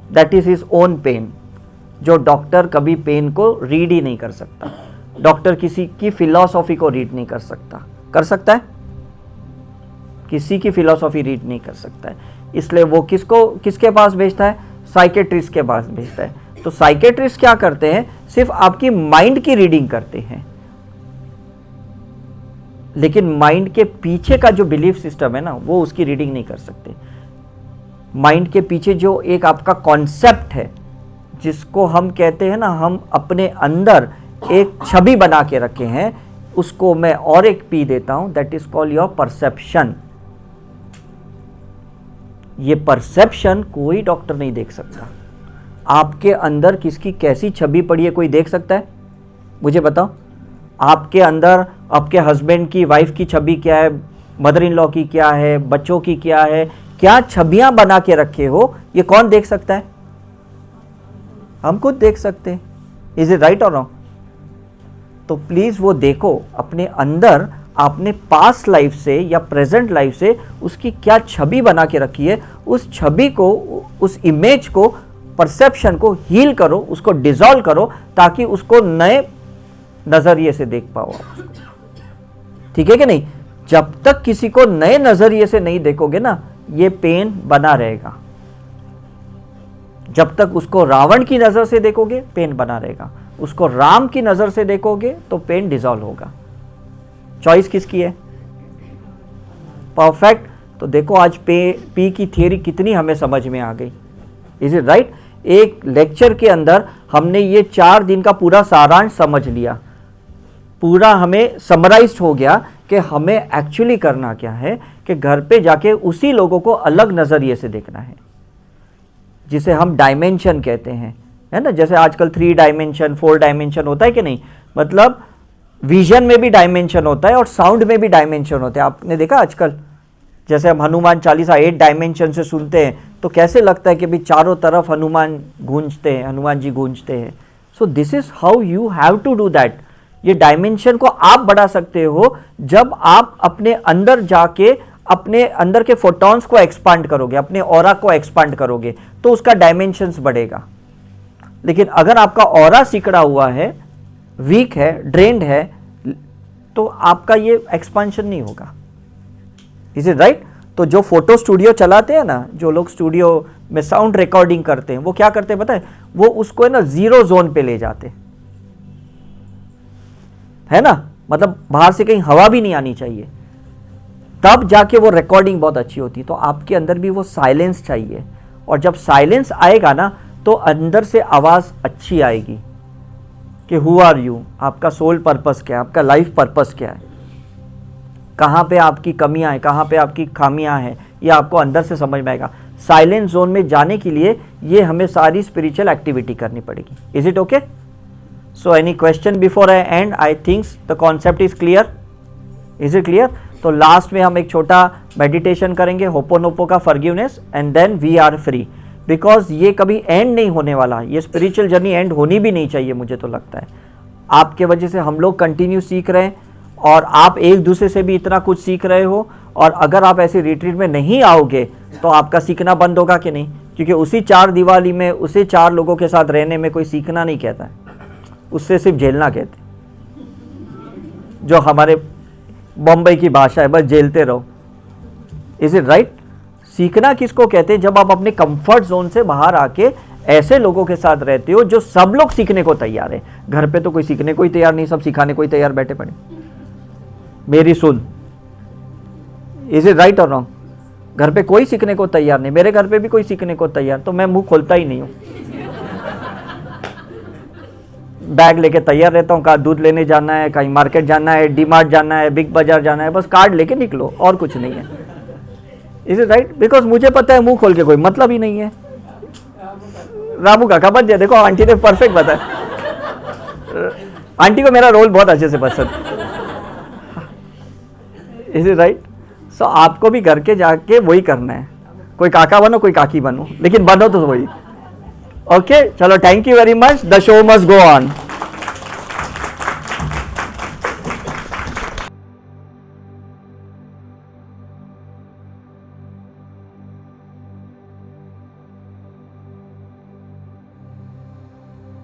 that is his own pain. जो डॉक्टर कभी पेन को रीड ही नहीं कर सकता, डॉक्टर किसी की फिलॉसफी को रीड नहीं कर सकता। कर सकता है? किसी की फिलॉसफी रीड नहीं कर सकता है। इसलिए वो किसके पास भेजता है? साइकेट्रिस्ट के पास भेजता है। तो साइकेट्रिस्ट क्या करते हैं? सिर्फ आपकी माइंड की रीडिंग करते हैं, लेकिन माइंड के पीछे का जो बिलीफ सिस्टम है ना, वो उसकी रीडिंग नहीं कर सकते। माइंड के पीछे जो एक आपका कॉन्सेप्ट है, जिसको हम कहते हैं ना, हम अपने अंदर एक छवि बना के रखे हैं, उसको मैं और एक पी देता हूं, that is called your perception. ये परसेप्शन कोई डॉक्टर नहीं देख सकता। आपके अंदर किसकी कैसी छवि पड़ी है कोई देख सकता है? मुझे बताओ, आपके अंदर आपके हस्बैंड की, वाइफ की छवि क्या है, मदर इन लॉ की क्या है, बच्चों की क्या है, क्या छवियां बना के रखे हो, ये कौन देख सकता है? हम खुद देख सकते हैं। इज इट राइट और रॉन्ग? तो प्लीज वो देखो अपने अंदर, आपने पास्ट लाइफ से या प्रेजेंट लाइफ से उसकी क्या छवि बना के रखी है, उस छवि को, उस इमेज को, परसेप्शन को हील करो, उसको डिसॉल्व करो, ताकि उसको नए नजरिए से देख पाओ आप। ठीक है कि नहीं? जब तक किसी को नए नजरिए से नहीं देखोगे ना, ये पेन बना रहेगा। जब तक उसको रावण की नज़र से देखोगे पेन बना रहेगा, उसको राम की नज़र से देखोगे तो पेन डिसॉल्व होगा। चॉइस किसकी है? परफेक्ट। तो देखो आज पी की थियरी कितनी हमें समझ में आ गई। Is it right? एक लेक्चर के अंदर हमने ये 4 दिन का पूरा सारांश समझ लिया, पूरा हमें समराइज्ड हो गया कि हमें एक्चुअली करना क्या है, कि घर पे जाके उसी लोगों को अलग नज़रिए से देखना है, जिसे हम डायमेंशन कहते हैं, है ना। जैसे आजकल 3 डायमेंशन 4 डायमेंशन होता है कि नहीं, मतलब विजन में भी डायमेंशन होता है और साउंड में भी डायमेंशन होता है। आपने देखा आजकल जैसे हम हनुमान चालीसा 8 डायमेंशन से सुनते हैं तो कैसे लगता है कि भी चारों तरफ हनुमान गूंजते हैं, हनुमान जी गूंजते हैं। So this is how you have to do that. ये डायमेंशन को आप बढ़ा सकते हो जब आप अपने अंदर जाके अपने अंदर के फोटॉन्स को एक्सपांड करोगे, अपने ऑरा को एक्सपांड करोगे, तो उसका डायमेंशंस बढ़ेगा। लेकिन अगर आपका ऑरा सिकड़ा हुआ है, वीक है, ड्रेन्ड है, तो आपका ये एक्सपांशन नहीं होगा। Is it right? तो जो फोटो स्टूडियो चलाते हैं ना, जो लोग स्टूडियो में साउंड रिकॉर्डिंग करते हैं, वो क्या करते हैं पता है? वो उसको है ना 0 जोन पे ले जाते है ना, मतलब बाहर से कहीं हवा भी नहीं आनी चाहिए, तब जाके वो रिकॉर्डिंग बहुत अच्छी होती है। तो आपके अंदर भी वो साइलेंस चाहिए, और जब साइलेंस आएगा ना तो अंदर से आवाज अच्छी आएगी कि हु आर यू, आपका सोल पर्पस क्या है, आपका लाइफ पर्पस क्या है, कहाँ पे आपकी कमियां हैं, कहाँ पे आपकी खामियां हैं, ये आपको अंदर से समझ में आएगा। साइलेंट जोन में जाने के लिए ये हमें सारी स्पिरिचुअल एक्टिविटी करनी पड़ेगी। Is it okay? So any question before I end? I think the concept is clear. Is it clear? तो लास्ट में हम एक छोटा मेडिटेशन करेंगे होपोनोपो का, forgiveness, and then we are free. Because ये कभी एंड नहीं होने वाला, ये स्पिरिचुअल जर्नी एंड होनी भी नहीं चाहिए। मुझे तो लगता है आपके वजह से हम लोग कंटिन्यू सीख रहे हैं, और आप एक दूसरे से भी इतना कुछ सीख रहे हो। और अगर आप ऐसे रिट्रीट में नहीं आओगे तो आपका सीखना बंद होगा कि नहीं? क्योंकि उसी 4 दीवारी में, उसी 4 लोगों के साथ रहने में कोई सीखना नहीं कहता है, उससे सिर्फ झेलना कहते हैं, जो हमारे बम्बई की भाषा है, बस झेलते रहो। Is it right? सीखना किसको कहते हैं? जब आप अपने कंफर्ट जोन से बाहर आके ऐसे लोगों के साथ रहते हो जो सब लोग सीखने को तैयार है। घर पे तो कोई सीखने को ही तैयार नहीं, सब सिखाने को ही तैयार बैठे पड़े। मेरी सुन, इज इट राइट और रॉन्ग? घर पे कोई सीखने को तैयार नहीं, मेरे घर पे भी कोई सीखने को तैयार, तो मैं मुंह खोलता ही नहीं हूं। बैग लेके तैयार रहता हूँ, कहाँ दूध लेने जाना है, कहीं मार्केट जाना है, डी मार्ट जाना है, बिग बाजार जाना है, बस कार्ड लेके निकलो, और कुछ नहीं है। Is it right? बिकॉज मुझे पता है मुंह खोल के कोई मतलब ही नहीं है। रामू काका बच जाए, देखो आंटी ने परफेक्ट बताया। आंटी को मेरा रोल बहुत अच्छे से पसंद। Is it right? सो आपको भी घर के जाके वही करना है, कोई काका बनो कोई काकी बनो, लेकिन बनो तो वही। ओके, चलो, thank you very much. The show must go on.